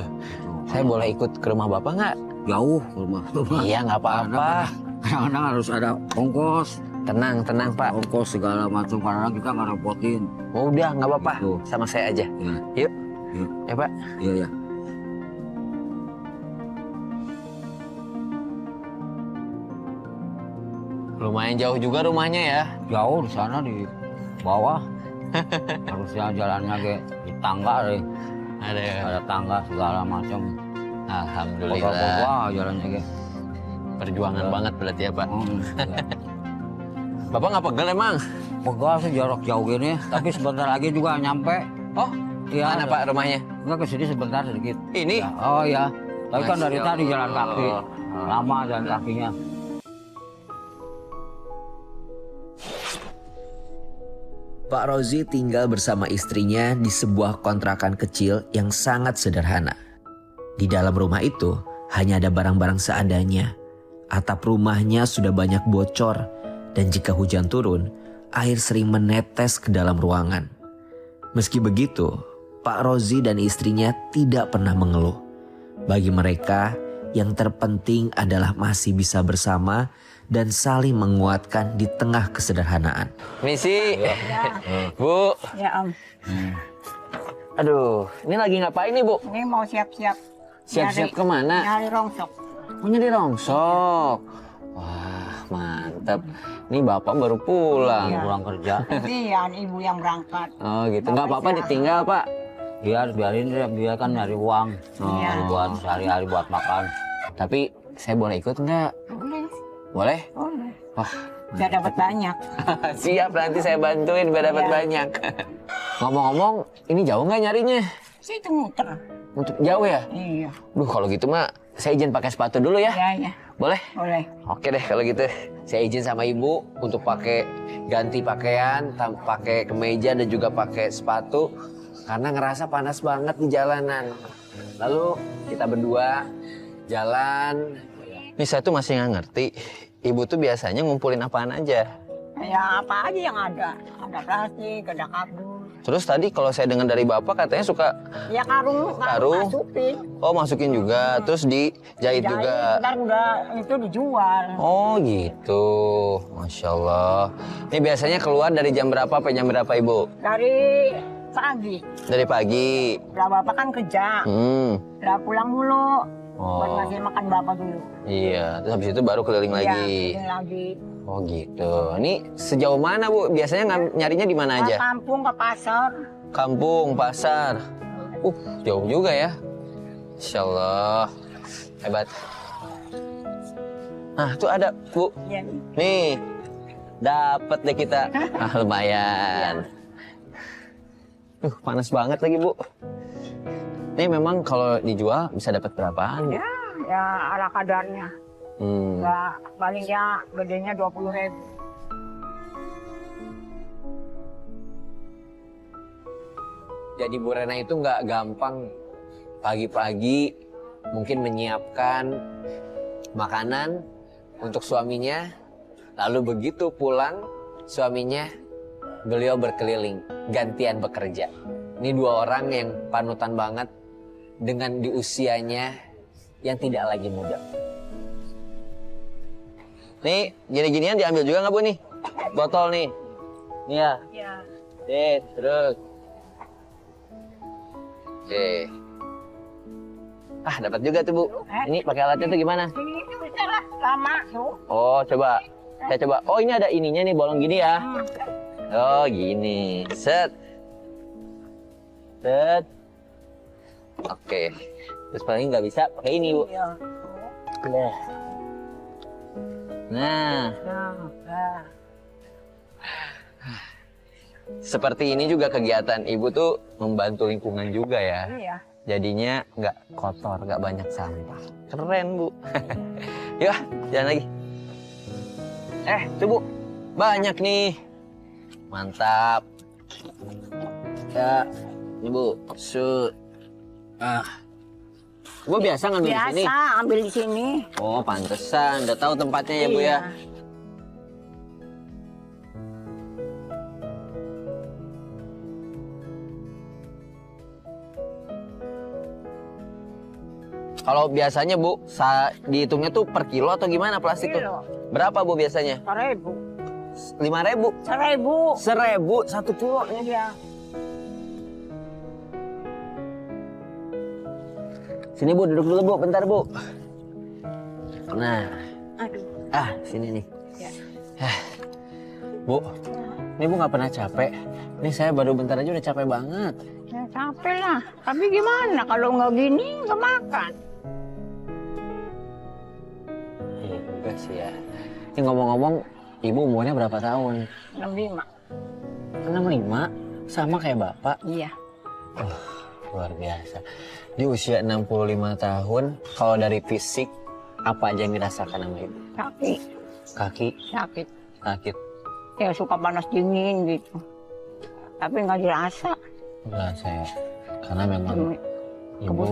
Saya boleh ikut ke rumah Bapak nggak? Jauh ke rumah. Iya nggak apa-apa. Kadang-kadang harus ada ongkos. Tenang, tenang Pak. Ongkos segala macam karena kita nggak repotin. Oh, udah nggak apa-apa. Gitu. Sama saya aja. Ya, Yuk. Yuk. Ya Pak. iya ya. Lumayan jauh juga rumahnya ya. Jauh di sana di bawah. Harusnya jalannya kayak di tangga deh. Ada tangga segala macam. Alhamdulillah. Wah jalannya kayak. Perjuangan banget berarti ya Pak. Iya. Bapak nggak pegel emang? Pegal sih jarak jauh gini, tapi sebentar lagi juga nyampe. Oh, Iya. mana Pak rumahnya? Enggak ke sini sebentar sedikit. Ini? Ya, oh ya. Tapi kan Masya dari tadi jalan kaki. Allah. Lama jalan kakinya. Pak Rozi tinggal bersama istrinya di sebuah kontrakan kecil yang sangat sederhana. Di dalam rumah itu hanya ada barang-barang seadanya. Atap rumahnya sudah banyak bocor dan jika hujan turun, air sering menetes ke dalam ruangan. Meski begitu, Pak Rozi dan istrinya tidak pernah mengeluh. Bagi mereka, yang terpenting adalah masih bisa bersama dan saling menguatkan di tengah kesederhanaan. Misi. Bu. Ya Om, Aduh, ini lagi ngapain nih Bu? ini mau siap-siap. Siap-siap Nyari- kemana? Nyari rongsok. Punya di rongsok. Wah, mantap. Ini Bapak baru pulang. Iya. Pulang kerja. Kasihan ibu yang berangkat. Oh gitu, nggak apa-apa ditinggal Pak. Dia biarin dia kan nyari uang. Iya. Buat sehari-hari buat makan. Tapi saya boleh ikut nggak? Boleh, Boleh? boleh. Wah, Bisa dapat banyak. siap nanti saya bantuin biar dapat Iya. banyak. Ngomong-ngomong, ini jauh nggak nyarinya? Situ muter. Untuk jauh ya? Iya. Duh, kalau gitu mah saya izin pakai sepatu dulu ya. Ya, ya. Boleh? Boleh. Oke deh kalau gitu. Saya izin sama ibu untuk pakai ganti pakaian, pakai kemeja dan juga pakai sepatu karena ngerasa panas banget di jalanan. Lalu kita berdua jalan. Nih saya tuh masih nggak ngerti. Ibu tuh biasanya ngumpulin apaan aja. Ya apa aja yang ada. Ada plastik, ada kardus. Terus tadi kalau saya dengar dari bapak katanya suka Ya karung Karung? masukin. masukin juga, terus dijahit juga. Ntar udah itu dijual. Oh gitu, Masya Allah. Ini biasanya keluar dari jam berapa sampai jam berapa Ibu? Dari pagi. Dari pagi. Lah bapak kan kerja. Lah pulang dulu. Buat Oh, ngasih makan bapak dulu. iya. Terus habis itu baru keliling lagi. Iya, lagi. Oh gitu. Ini sejauh mana Bu? Biasanya nyarinya di mana Ke aja? kampung, ke pasar. Kampung, pasar. Jauh juga ya. Insya Allah. Hebat. Nah, tuh ada Bu. Ya, Nih, dapat deh kita. Lumayan. Panas banget lagi Bu. Ini memang kalau dijual bisa dapat berapaan Bu? ya ala kadarnya. Hmm. Ya palingnya gedenya 20.000. Jadi Bu Rena itu nggak gampang pagi-pagi mungkin menyiapkan makanan untuk suaminya. Lalu begitu pulang suaminya beliau berkeliling gantian bekerja. Ini dua orang yang panutan banget dengan di usianya yang tidak lagi muda. Nih gini-ginian diambil juga nggak Bu nih? Botol nih. Nih ya. Ya. Terus. Oke. Ah, dapat juga tuh, Bu. Ini pakai alatnya tuh gimana? Ini bisa lah lama tuh. Oh, coba. Saya coba. Oh, ini ada ininya nih, bolong gini ya. Oh, gini. Set. Set. Oke. Terus paling nggak bisa pakai ini, Bu. Iya. Nah, Nah. seperti ini juga kegiatan Ibu tuh membantu lingkungan juga ya. Iya. Jadinya nggak kotor, nggak banyak sampah. Keren Bu. Yuk, jalan lagi. Tuh Bu, banyak nih. Mantap. Ya, ini Bu, shoot. Bu biasa ngambil di sini? Biasa ambil di sini. Oh, pantesan. Udah tahu tempatnya ya Bu ya? Iya. Kalau biasanya Bu, dihitungnya tuh per kilo atau gimana plastik tuh? Kilo. Berapa Bu biasanya? 1.000. 5.000? 1.000. 1.000 1 kilo. Iya. Sini Bu, duduk dulu Bu, bentar Bu. Nah, Aduh. sini nih. Ya. Bu, ini Bu nggak pernah capek. Ini saya baru bentar aja udah capek banget. Ya capek lah. Tapi gimana kalau nggak gini nggak makan. Iya juga sih ya. Ini ngomong-ngomong, Ibu umurnya berapa tahun? 65. 65? Sama kayak Bapak? Iya. Luar biasa. Di usia 65 tahun, kalau dari fisik, apa aja yang dirasakan sama Ibu? Sakit. Kaki, Sakit. sakit. Ya suka panas dingin gitu. Tapi nggak dirasa. Enggak saya. Karena memang Ibu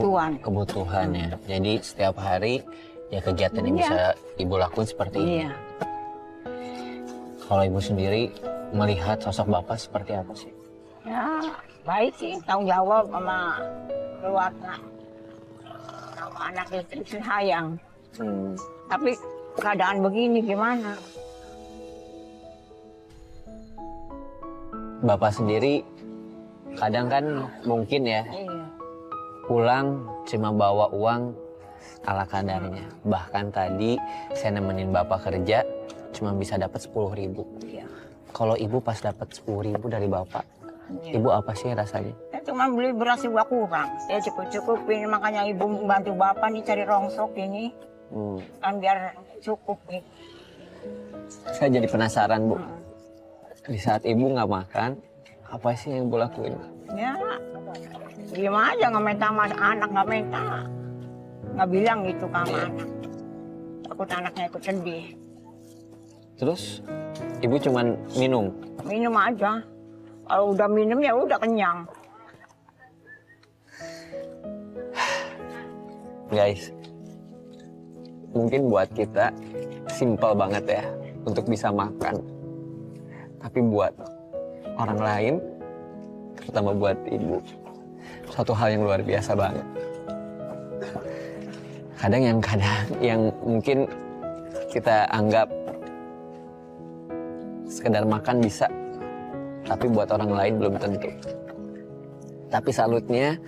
kebutuhan ya. Jadi setiap hari ya kegiatan yang Iya. bisa Ibu lakukan seperti ini. Iya. Kalau Ibu sendiri melihat sosok Bapak seperti apa sih? Ya baik sih. Tanggung jawab sama keluarga. Sama anak istri sayang. Tapi keadaan begini gimana? Bapak sendiri kadang kan mungkin ya Iya. pulang cuma bawa uang ala kadarnya. Bahkan tadi saya nemenin Bapak kerja cuma bisa dapat 10.000. Iya. Kalau Ibu pas dapat 10.000 dari Bapak, Iya. Ibu apa sih rasanya? Saya cuma beli beras juga kurang. Saya cukup-cukupin, makanya ibu membantu bapak nih cari rongsok ini. Kan biar cukup nih. Saya jadi penasaran Bu. Di saat Ibu nggak makan, apa sih yang Ibu lakuin? Ya, gimana aja nggak minta mas anak, nggak minta. Nggak bilang gitu ke sama anak. Takut anaknya ikut sedih. Terus Ibu cuman minum. Minum aja. Kalau udah minum ya udah kenyang. Guys, mungkin buat kita simpel banget ya untuk bisa makan. Tapi buat orang lain, terutama buat Ibu, suatu hal yang luar biasa banget. Kadang yang mungkin kita anggap sekedar makan bisa, tapi buat orang lain belum tentu. Tapi salutnya,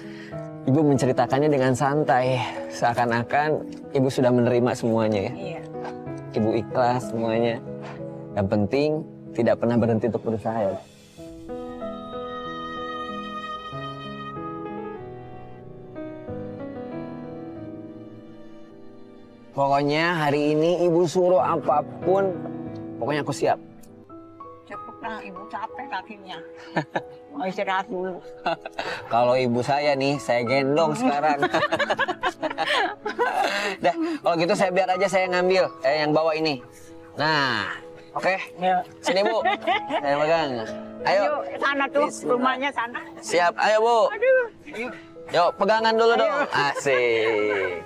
Ibu menceritakannya dengan santai, seakan-akan Ibu sudah menerima semuanya ya. Iya. Ibu ikhlas semuanya. Yang penting tidak pernah berhenti untuk berusaha ya. Pokoknya hari ini Ibu suruh apapun, pokoknya aku siap. Cukup lah, ibu capek kakinya. Mau istirahat dulu. Kalau ibu saya nih, saya gendong sekarang. Dah, kalau gitu saya biar aja saya ngambil, yang bawa ini. Nah, oke. Ya. Sini Bu, saya pegang. Ayo. Yuk, sana tuh, rumahnya sana. Siap, ayo Bu. Aduh. Yuk, pegangan dulu dong. Asik.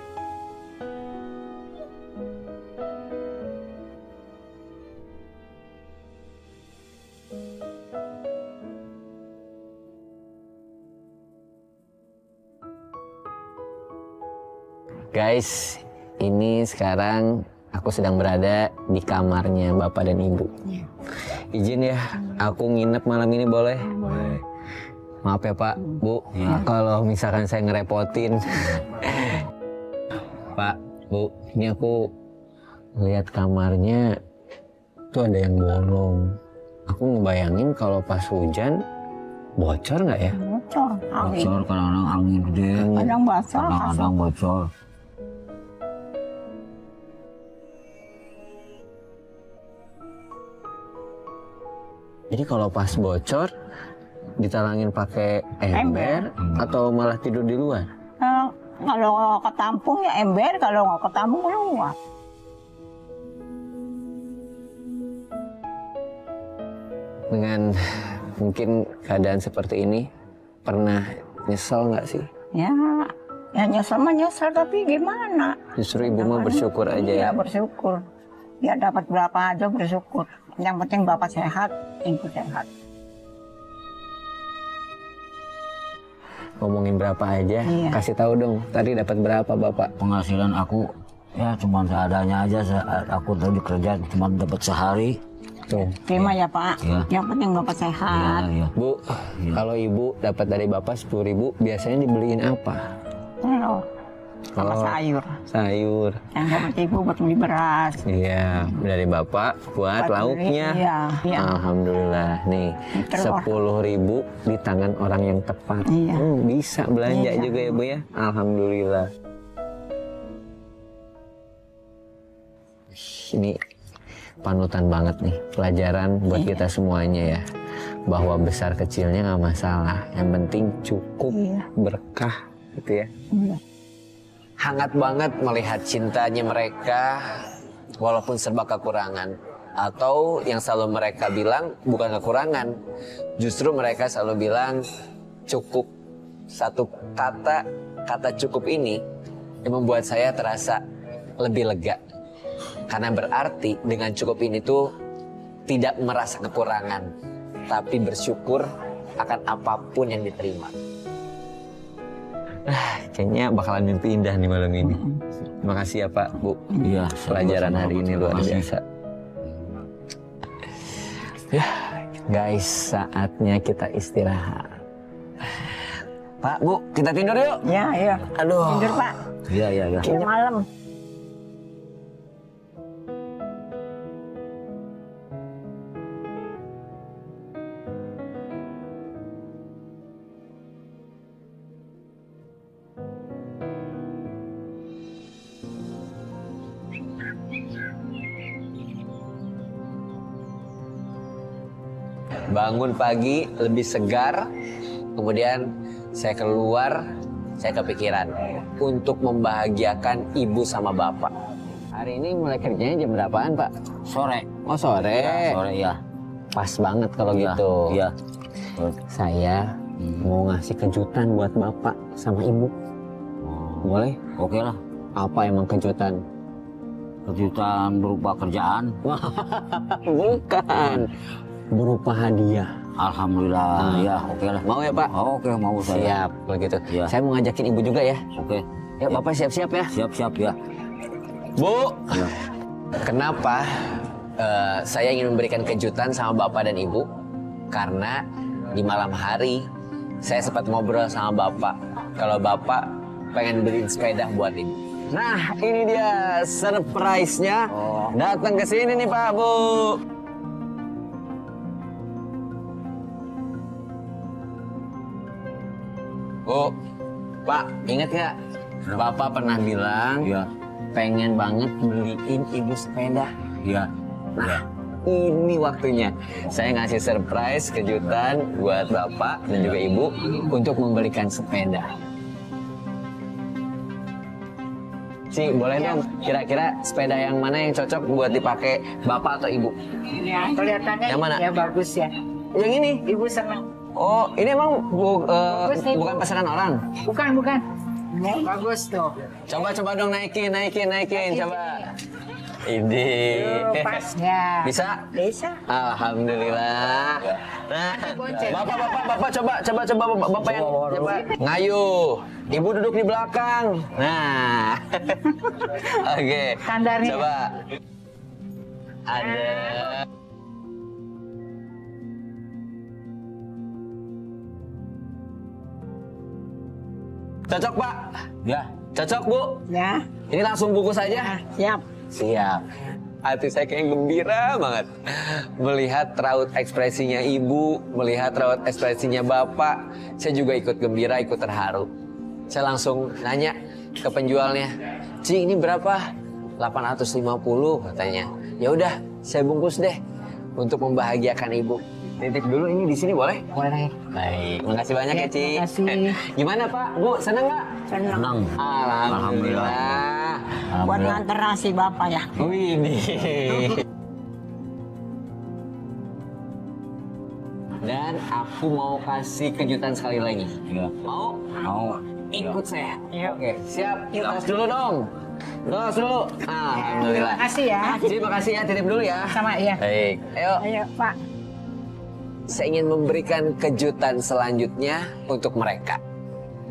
Guys, ini sekarang aku sedang berada di kamarnya Bapak dan Ibu. Izin ya, aku nginep malam ini boleh? Boleh. Maaf ya Pak, Bu, kalau misalkan saya ngerepotin. Pak, Bu, ini aku lihat kamarnya tuh ada yang bolong. Aku ngebayangin kalau pas hujan bocor nggak ya? Bocor, angin. Bocor kadang-kadang angin gede, Kadang basah, kadang-kadang bocor. Jadi kalau pas bocor ditalangin pakai ember atau malah tidur di luar? Kalau ketampung ya ember, kalau nggak ketampung keluar. dengan mungkin keadaan seperti ini, pernah nyesel nggak sih? Ya, ya nyesel mah nyesel, tapi gimana? Justru ibu mah bersyukur aja ya. Iya, bersyukur. Ya dapat berapa aja bersyukur. Yang penting bapak sehat, ibu sehat. Ngomongin berapa aja, Iya. kasih tahu dong. Tadi dapat berapa bapak? Penghasilan aku ya cuma seadanya aja. Aku tadi kerja cuma dapat sehari. Tuh. Terima ya Pak. Iya. Yang penting bapak sehat. Ya. Bu, kalau ibu dapat dari bapak 10.000, biasanya dibeliin apa? Telur. Sama Oh. sayur. Sayur. Yang dapat ibu buat beli beras. Iya, dari bapak buat Buat lauknya. beli, iya, iya. Alhamdulillah, nih Telur. 10.000 di tangan orang yang tepat. Iya. Bisa belanja Iya. juga ya Bu ya. Alhamdulillah. Ini panutan banget nih, pelajaran buat Iya. kita semuanya ya. Bahwa besar kecilnya nggak masalah, yang penting cukup, Iya. berkah gitu ya. Iya. Hangat banget melihat cintanya mereka walaupun serba kekurangan. Atau yang selalu mereka bilang bukan kekurangan, justru mereka selalu bilang cukup. Satu kata cukup ini yang membuat saya terasa lebih lega. Karena berarti dengan cukup ini tuh tidak merasa kekurangan, tapi bersyukur akan apapun yang diterima. Kayaknya bakalan mimpi indah nih malam ini. Terima kasih ya Pak, Bu. Iya. Pelajaran sama-sama, hari ini Pak. luar Terima kasih. biasa. Ya, guys, saatnya kita istirahat. Pak, Bu, kita tidur yuk. Ya, iya. Aduh. Tidur Pak. Iya. Tidur malam. Bangun pagi lebih segar, kemudian saya keluar, saya kepikiran untuk membahagiakan ibu sama bapak. Hari ini mulai kerjanya jam berapaan Pak? Sore. Oh sore. Ya, sore ya. Pas banget kalau Iya, gitu. Iya. Saya mau ngasih kejutan buat bapak sama ibu. Boleh? Oke lah. Apa emang kejutan? Kejutan berupa kerjaan. Bukan. Berupa hadiah. Alhamdulillah. Ya, oke lah. Mau ya Pak? Oke, mau saya. Siap kalau gitu. Iya. Saya mau ngajakin ibu juga ya. Oke. Ya Bapak siap-siap ya. Siap-siap ya. Bu, Ya. kenapa saya ingin memberikan kejutan sama Bapak dan Ibu? Karena di malam hari saya sempat ngobrol sama Bapak. Kalau Bapak pengen beliin sepeda buat Ibu. Nah, ini dia surprise-nya. Datang ke sini nih Pak, Bu. Bu, Pak, inget nggak? Bapak pernah bilang Iya. pengen banget beliin ibu sepeda. Iya. Nah, ini waktunya. Saya ngasih surprise, kejutan buat Bapak dan juga Ibu untuk membelikan sepeda. Ci, boleh dong kira-kira sepeda yang mana yang cocok buat dipakai Bapak atau Ibu? Ya, kelihatannya Yang mana? ya bagus ya. Yang ini? Ibu senang. Oh, ini emang Bagus nih, Bu. bukan pesanan orang? Bukan. Ya, bagus tuh. Coba dong naikin, coba. Ini. Tuh, pas ya. Bisa? Bisa. Alhamdulillah. Nah, Bonceng. bapak coba bapak yang coba ngayuh. Ibu duduk di belakang. Nah, oke. Standarnya. Coba. Ada. Cocok Pak? Ya. Cocok Bu? Ya, Ini langsung bungkus aja. siap. Siap. Hati saya kayak gembira banget. Melihat raut ekspresinya ibu, melihat raut ekspresinya bapak, saya juga ikut gembira, ikut terharu. Saya langsung nanya ke penjualnya, "Ci, ini berapa?" 850 katanya. Ya udah, saya bungkus deh untuk membahagiakan ibu. Titip dulu ini di sini boleh? Boleh. Baik, makasih banyak ya, Ya, Ci. terima kasih. Gimana Pak, Bu, seneng nggak? Senang. Senang. Alhamdulillah. Buat nganter nasi bapak ya. Wih, ini. Dan aku mau kasih kejutan sekali lagi. Iya. Mau? Mau. Ikut saya. Yuk. Oke, siap. Yuk, tos dulu dong. Tos dulu. Alhamdulillah. Makasih ya. Terima kasih ya, titip dulu ya. Sama ya. Baik, ayo. Ayo Pak. Saya ingin memberikan kejutan selanjutnya untuk mereka.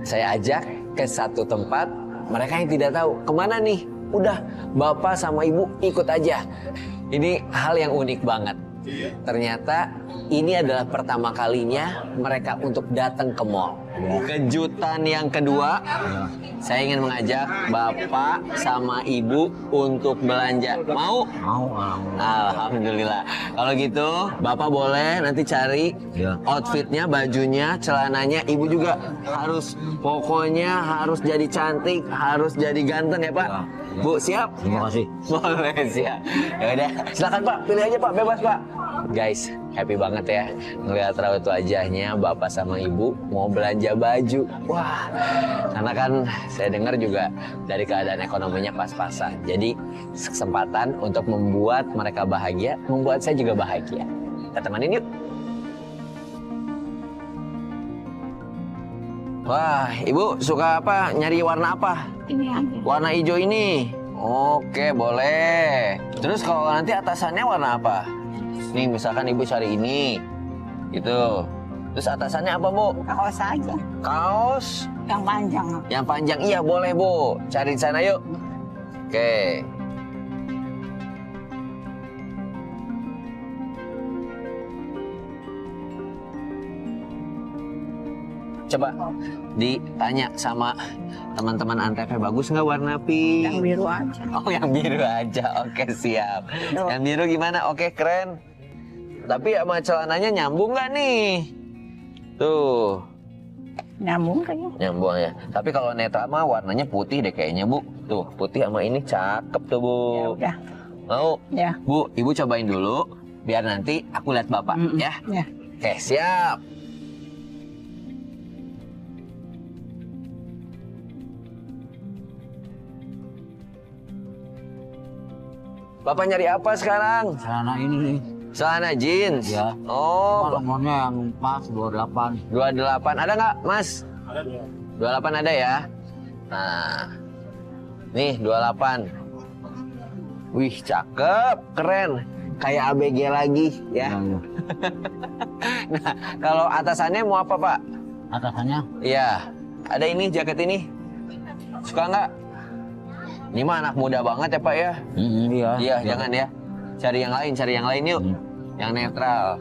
Saya ajak ke satu tempat, mereka yang tidak tahu kemana nih. Udah, bapak sama ibu ikut aja. Ini hal yang unik banget. Ternyata ini adalah pertama kalinya mereka untuk datang ke mall. Kejutan yang kedua, saya ingin mengajak bapak sama ibu untuk belanja. Mau? Mau. Alhamdulillah. Kalau gitu, bapak boleh nanti cari Ya. outfitnya, bajunya, celananya. Ibu juga harus, pokoknya harus jadi cantik, harus jadi ganteng ya Pak. Ya. Bu, siap? Terima kasih. Boleh, siap. Ya udah, silakan Pak, pilih aja Pak, bebas Pak. Guys, happy banget ya ngeliat raut wajahnya bapak sama ibu mau belanja baju. Wah, karena kan saya dengar juga dari keadaan ekonominya pas-pasan. Jadi kesempatan untuk membuat mereka bahagia, membuat saya juga bahagia. Kita temanin yuk. Wah, ibu suka apa? Nyari warna apa? Ini aja. Warna hijau ini. Oke, boleh. Terus kalau nanti atasannya warna apa? Nih, misalkan ibu cari ini. Gitu. Terus atasannya apa, Bu? Kaos aja. Kaos Yang panjang. yang panjang. Iya, boleh, Bu. Cari di sana yuk. Oke. Coba ditanya sama teman-teman Antv, bagus nggak warna pink? Yang biru aja. Oh, yang biru aja. Oke, siap. Tuh. Yang biru gimana? Oke, keren. Tapi sama celananya nyambung nggak nih? Tuh, Nyambung kayaknya. nyambung ya. Tapi kalau netral mah warnanya putih deh kayaknya, Bu. Tuh, putih sama ini cakep tuh, Bu. Ya udah. Mau? Ya. Bu, Ibu cobain dulu. Biar nanti aku lihat Bapak, ya. Ya. Oke, siap. Bapak nyari apa sekarang? Celana ini nih. Celana jeans? Ya. Oh, Nomornya yang pas 28. 28. Ada nggak, Mas? Ada. 28 ada ya? Nah, nih 28. Wih, cakep, keren. Kayak ABG lagi ya. Ya. Nah, kalau atasannya mau apa, Pak? Atasannya Iya, ada ini, jaket ini. Suka nggak? Ini mah anak muda banget ya, Pak ya? iya. Iya, jangan ya. Cari yang lain yuk. Yang netral.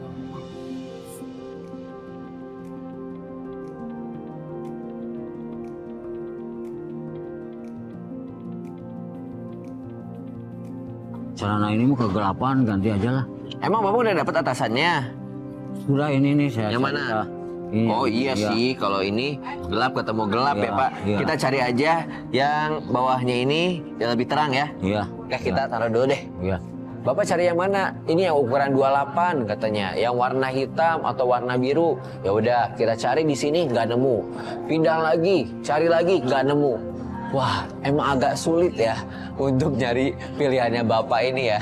Celana ini mau kegelapan, ganti aja lah. Emang Bapak udah dapat atasannya? Sudah ini nih saya. Yang mana? Ini, Oh iya sih, kalau ini gelap ketemu gelap ya Iya, Pak. iya. Kita cari aja yang bawahnya ini yang lebih terang ya. Iya. Oke, kita taruh dulu deh. Iya. Bapak cari yang mana? Ini yang ukuran 28 katanya. Yang warna hitam atau warna biru. Ya udah, kita cari di sini nggak nemu. Pindah lagi, cari lagi nggak nemu. Wah, emang agak sulit ya untuk nyari pilihannya Bapak ini ya.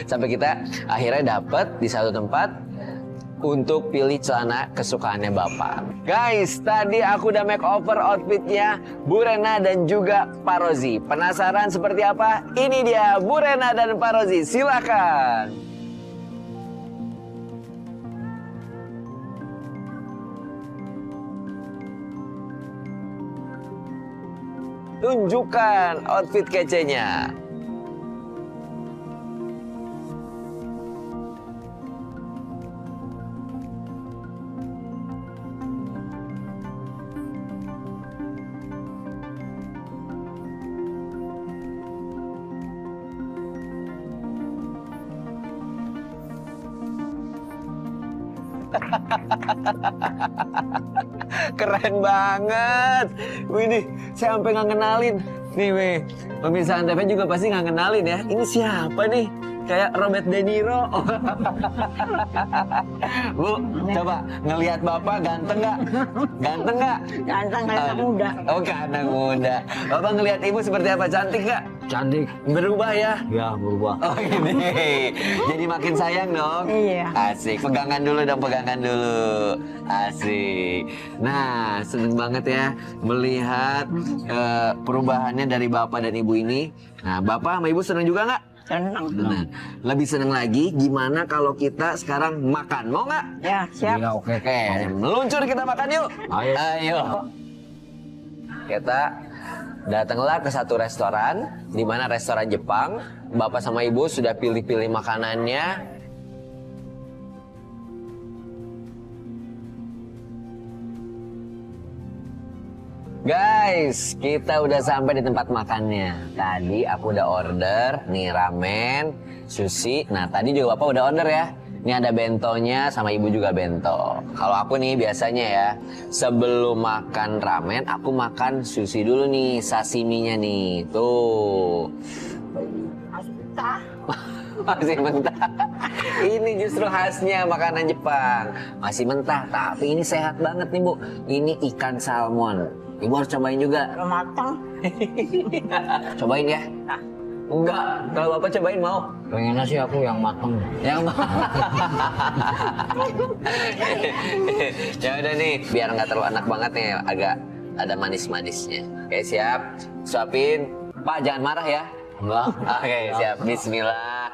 Sampai kita akhirnya dapat di satu tempat untuk pilih celana kesukaannya Bapak. Guys, tadi aku udah makeover outfitnya Bu Rena dan juga Pak Rozi. Penasaran seperti apa? Ini dia Bu Rena dan Pak Rozi. Silakan. Tunjukkan outfit kecenya. Keren banget. Wih nih, saya sampai nggak kenalin. Nih weh, pemirsa Antv juga pasti nggak kenalin ya. Ini siapa nih? kayak Robert De Niro. Bu, coba ngelihat Bapak ganteng nggak? Ganteng nggak? Ganteng kayak anak muda. Oh, kayak anak muda. Bapak ngelihat Ibu seperti apa? Cantik nggak? Cantik. Berubah ya? Ya berubah. Oh ini, jadi makin sayang dong. Iya. Asik, pegangan dulu dong, pegangan dulu. Asik. Nah, seneng banget ya melihat perubahannya dari Bapak dan Ibu ini. Nah, Bapak sama Ibu seneng juga nggak? Senang. Nah, lebih seneng lagi gimana kalau kita sekarang makan, mau nggak? Ya, siap. Ya oke. Oke, meluncur kita makan yuk. Ayo. Ayo. Kita datanglah ke satu restoran, di mana restoran Jepang. Bapak sama Ibu sudah pilih-pilih makanannya. Guys, kita udah sampai di tempat makannya. Tadi aku udah order nih ramen, sushi. Nah, tadi juga Bapak udah order ya. Ini ada bentonya sama Ibu juga bento. Kalau aku nih biasanya ya, sebelum makan ramen, aku makan sushi dulu nih, sashiminya nih. Tuh. Astagfirullah. Masih mentah. Ini justru khasnya makanan Jepang. Masih mentah, tapi ini sehat banget nih Bu. Ini ikan salmon. Ibu harus cobain juga. Udah matang. Cobain ya. Enggak, kalau Bapak cobain mau. Pengennya sih aku yang matang. Yang ya udah nih, biar nggak terlalu enak banget nih, agak ada manis-manisnya. Oke, siap. Suapin. Pak, jangan marah ya. Enggak. Oke, siap. Bismillah.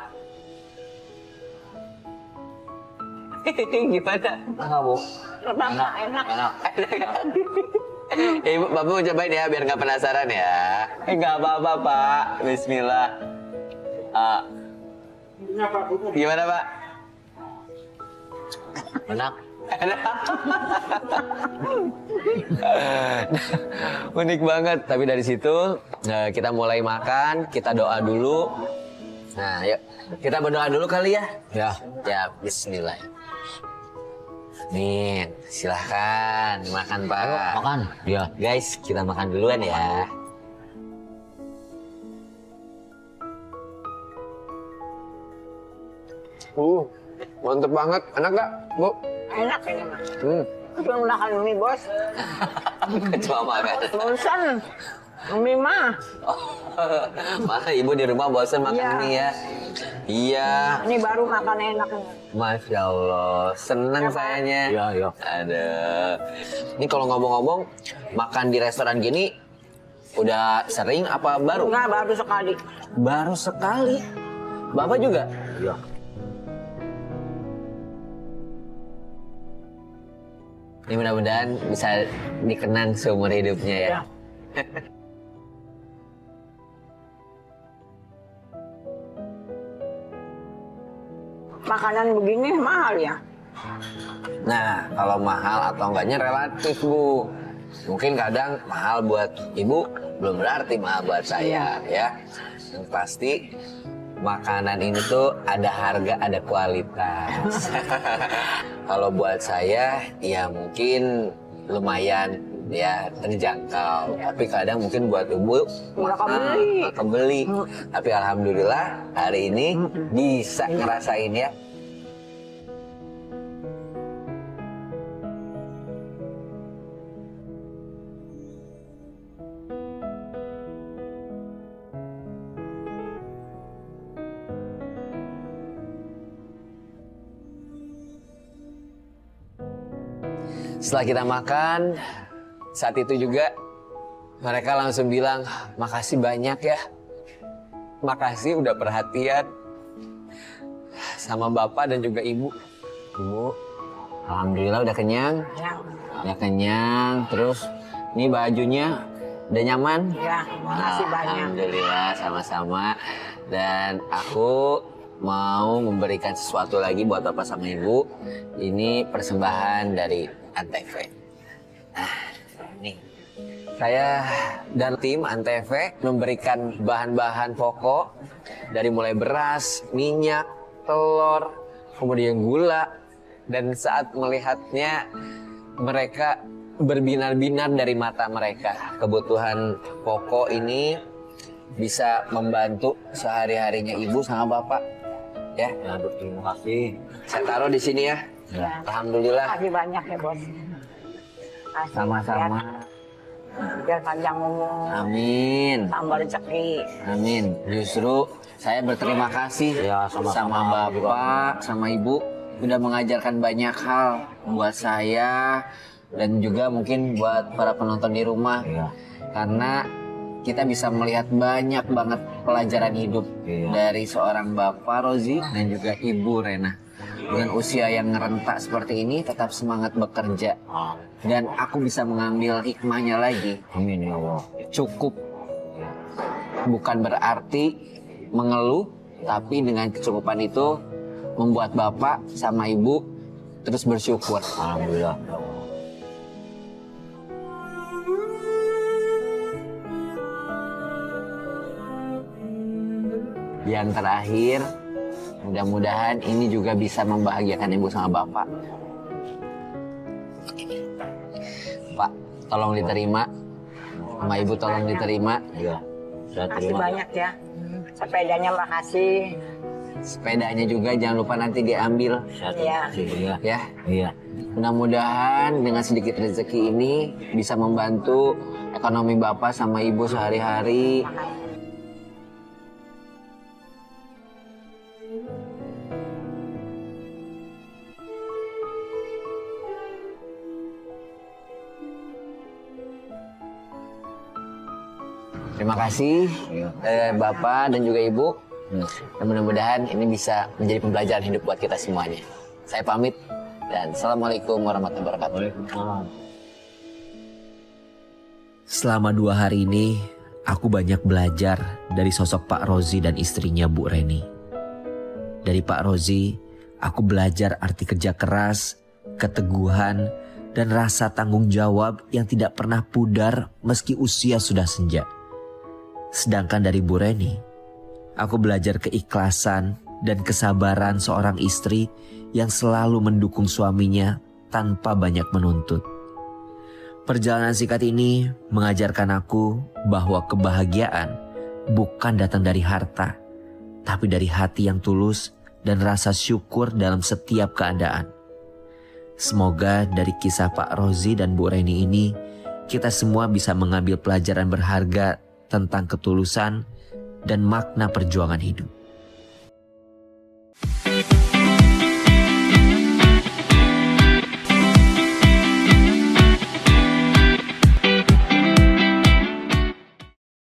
Gimana? Enggak, Bu. Enak, enak. Enak. Ibu, Bapak mau cobain ya, biar nggak penasaran ya. Nggak apa-apa, Pak. Bismillah. Gimana, Pak? Enak. Unik banget. Tapi dari situ kita mulai makan, kita doa dulu. Nah, yuk kita berdoa dulu kali ya. Ya. Ya, Bismillah. Nih, silahkan makan Pak. Makan. Ya. Guys, kita makan duluan ya. Mantep banget. Enak gak, Bu? Enak ini mah. Hmm. Cuma makan mie, Bos. Cuma makan. Bosan. Mie mah. Mana Ibu di rumah bosan makan Iya. mie ya? Iya. Ini baru makan enak ini. Masya Allah, seneng sayanya. Iya, iya. Ada. Ini kalau ngomong-ngomong, makan di restoran gini udah sering apa baru? Enggak, baru sekali. Baru sekali. Bapak juga? Ya. Ini mudah-mudahan bisa dikenang seumur hidupnya ya. Ya. Makanan begini mahal ya? Nah, kalau mahal atau enggaknya relatif, Bu. Mungkin kadang mahal buat Ibu, belum berarti mahal buat saya, ya. Yang pasti, makanan ini tuh ada harga, ada kualitas. Kalau buat saya, ya mungkin lumayan ya terjangkau. Tapi kadang mungkin buat Ibu, Nggak kebeli. kebeli. Tapi alhamdulillah hari ini bisa ngerasain ya. Setelah kita makan, saat itu juga mereka langsung bilang, makasih banyak ya. Makasih udah perhatian sama Bapak dan juga Ibu. Ibu, alhamdulillah udah kenyang. Ya. Udah kenyang, terus ini bajunya udah nyaman. Ya, makasih banyak. Alhamdulillah, sama-sama. Dan aku mau memberikan sesuatu lagi buat Bapak sama Ibu. Ini persembahan dari Antv. Nah, nih. Saya dan tim Antv memberikan bahan-bahan pokok dari mulai beras, minyak, telur, kemudian gula. Dan saat melihatnya, mereka berbinar-binar dari mata mereka. Kebutuhan pokok ini bisa membantu sehari-harinya Ibu sama Bapak. Ya, Ya, terima kasih. saya taruh di sini ya. Ya. Alhamdulillah. Makasih banyak ya bos. Kasih, Sama-sama. Biar panjang umur, Amin. tambah rezeki. Amin. Justru saya berterima kasih Ya, sama sama-sama. Bapak, sama Ibu udah mengajarkan banyak hal buat saya dan juga mungkin buat para penonton di rumah. Iya. Karena kita bisa melihat banyak banget pelajaran hidup Iya. dari seorang Bapak Rozi dan juga Ibu Rena. Dengan usia yang rentak seperti ini tetap semangat bekerja. Dan aku bisa mengambil hikmahnya lagi. Amin ya Allah. Cukup bukan berarti mengeluh, tapi dengan kecukupan itu membuat Bapak sama Ibu terus bersyukur. Alhamdulillah. Yang terakhir, mudah-mudahan ini juga bisa membahagiakan Ibu sama Bapak. Pak, tolong diterima. Sama Ibu tolong diterima. Iya. Saya Makasih terima. banyak ya. Sepedanya makasih. Sepedanya juga jangan lupa nanti diambil. Saya Iya. terima kasih. Iya. Ya, Iya. mudah-mudahan dengan sedikit rezeki ini bisa membantu ekonomi Bapak sama Ibu sehari-hari. Terima kasih Bapak dan juga Ibu. Dan mudah-mudahan ini bisa menjadi pembelajaran hidup buat kita semuanya. Saya pamit dan Assalamualaikum warahmatullahi wabarakatuh. Waalaikumsalam. Selama 2 hari ini, aku banyak belajar dari sosok Pak Rozi dan istrinya Bu Reni. Dari Pak Rozi, aku belajar arti kerja keras, keteguhan, dan rasa tanggung jawab yang tidak pernah pudar meski usia sudah senja. Sedangkan dari Bu Reni, aku belajar keikhlasan dan kesabaran seorang istri yang selalu mendukung suaminya tanpa banyak menuntut. Perjalanan singkat ini mengajarkan aku bahwa kebahagiaan bukan datang dari harta, tapi dari hati yang tulus dan rasa syukur dalam setiap keadaan. Semoga dari kisah Pak Rozi dan Bu Reni ini, kita semua bisa mengambil pelajaran berharga tentang ketulusan dan makna perjuangan hidup.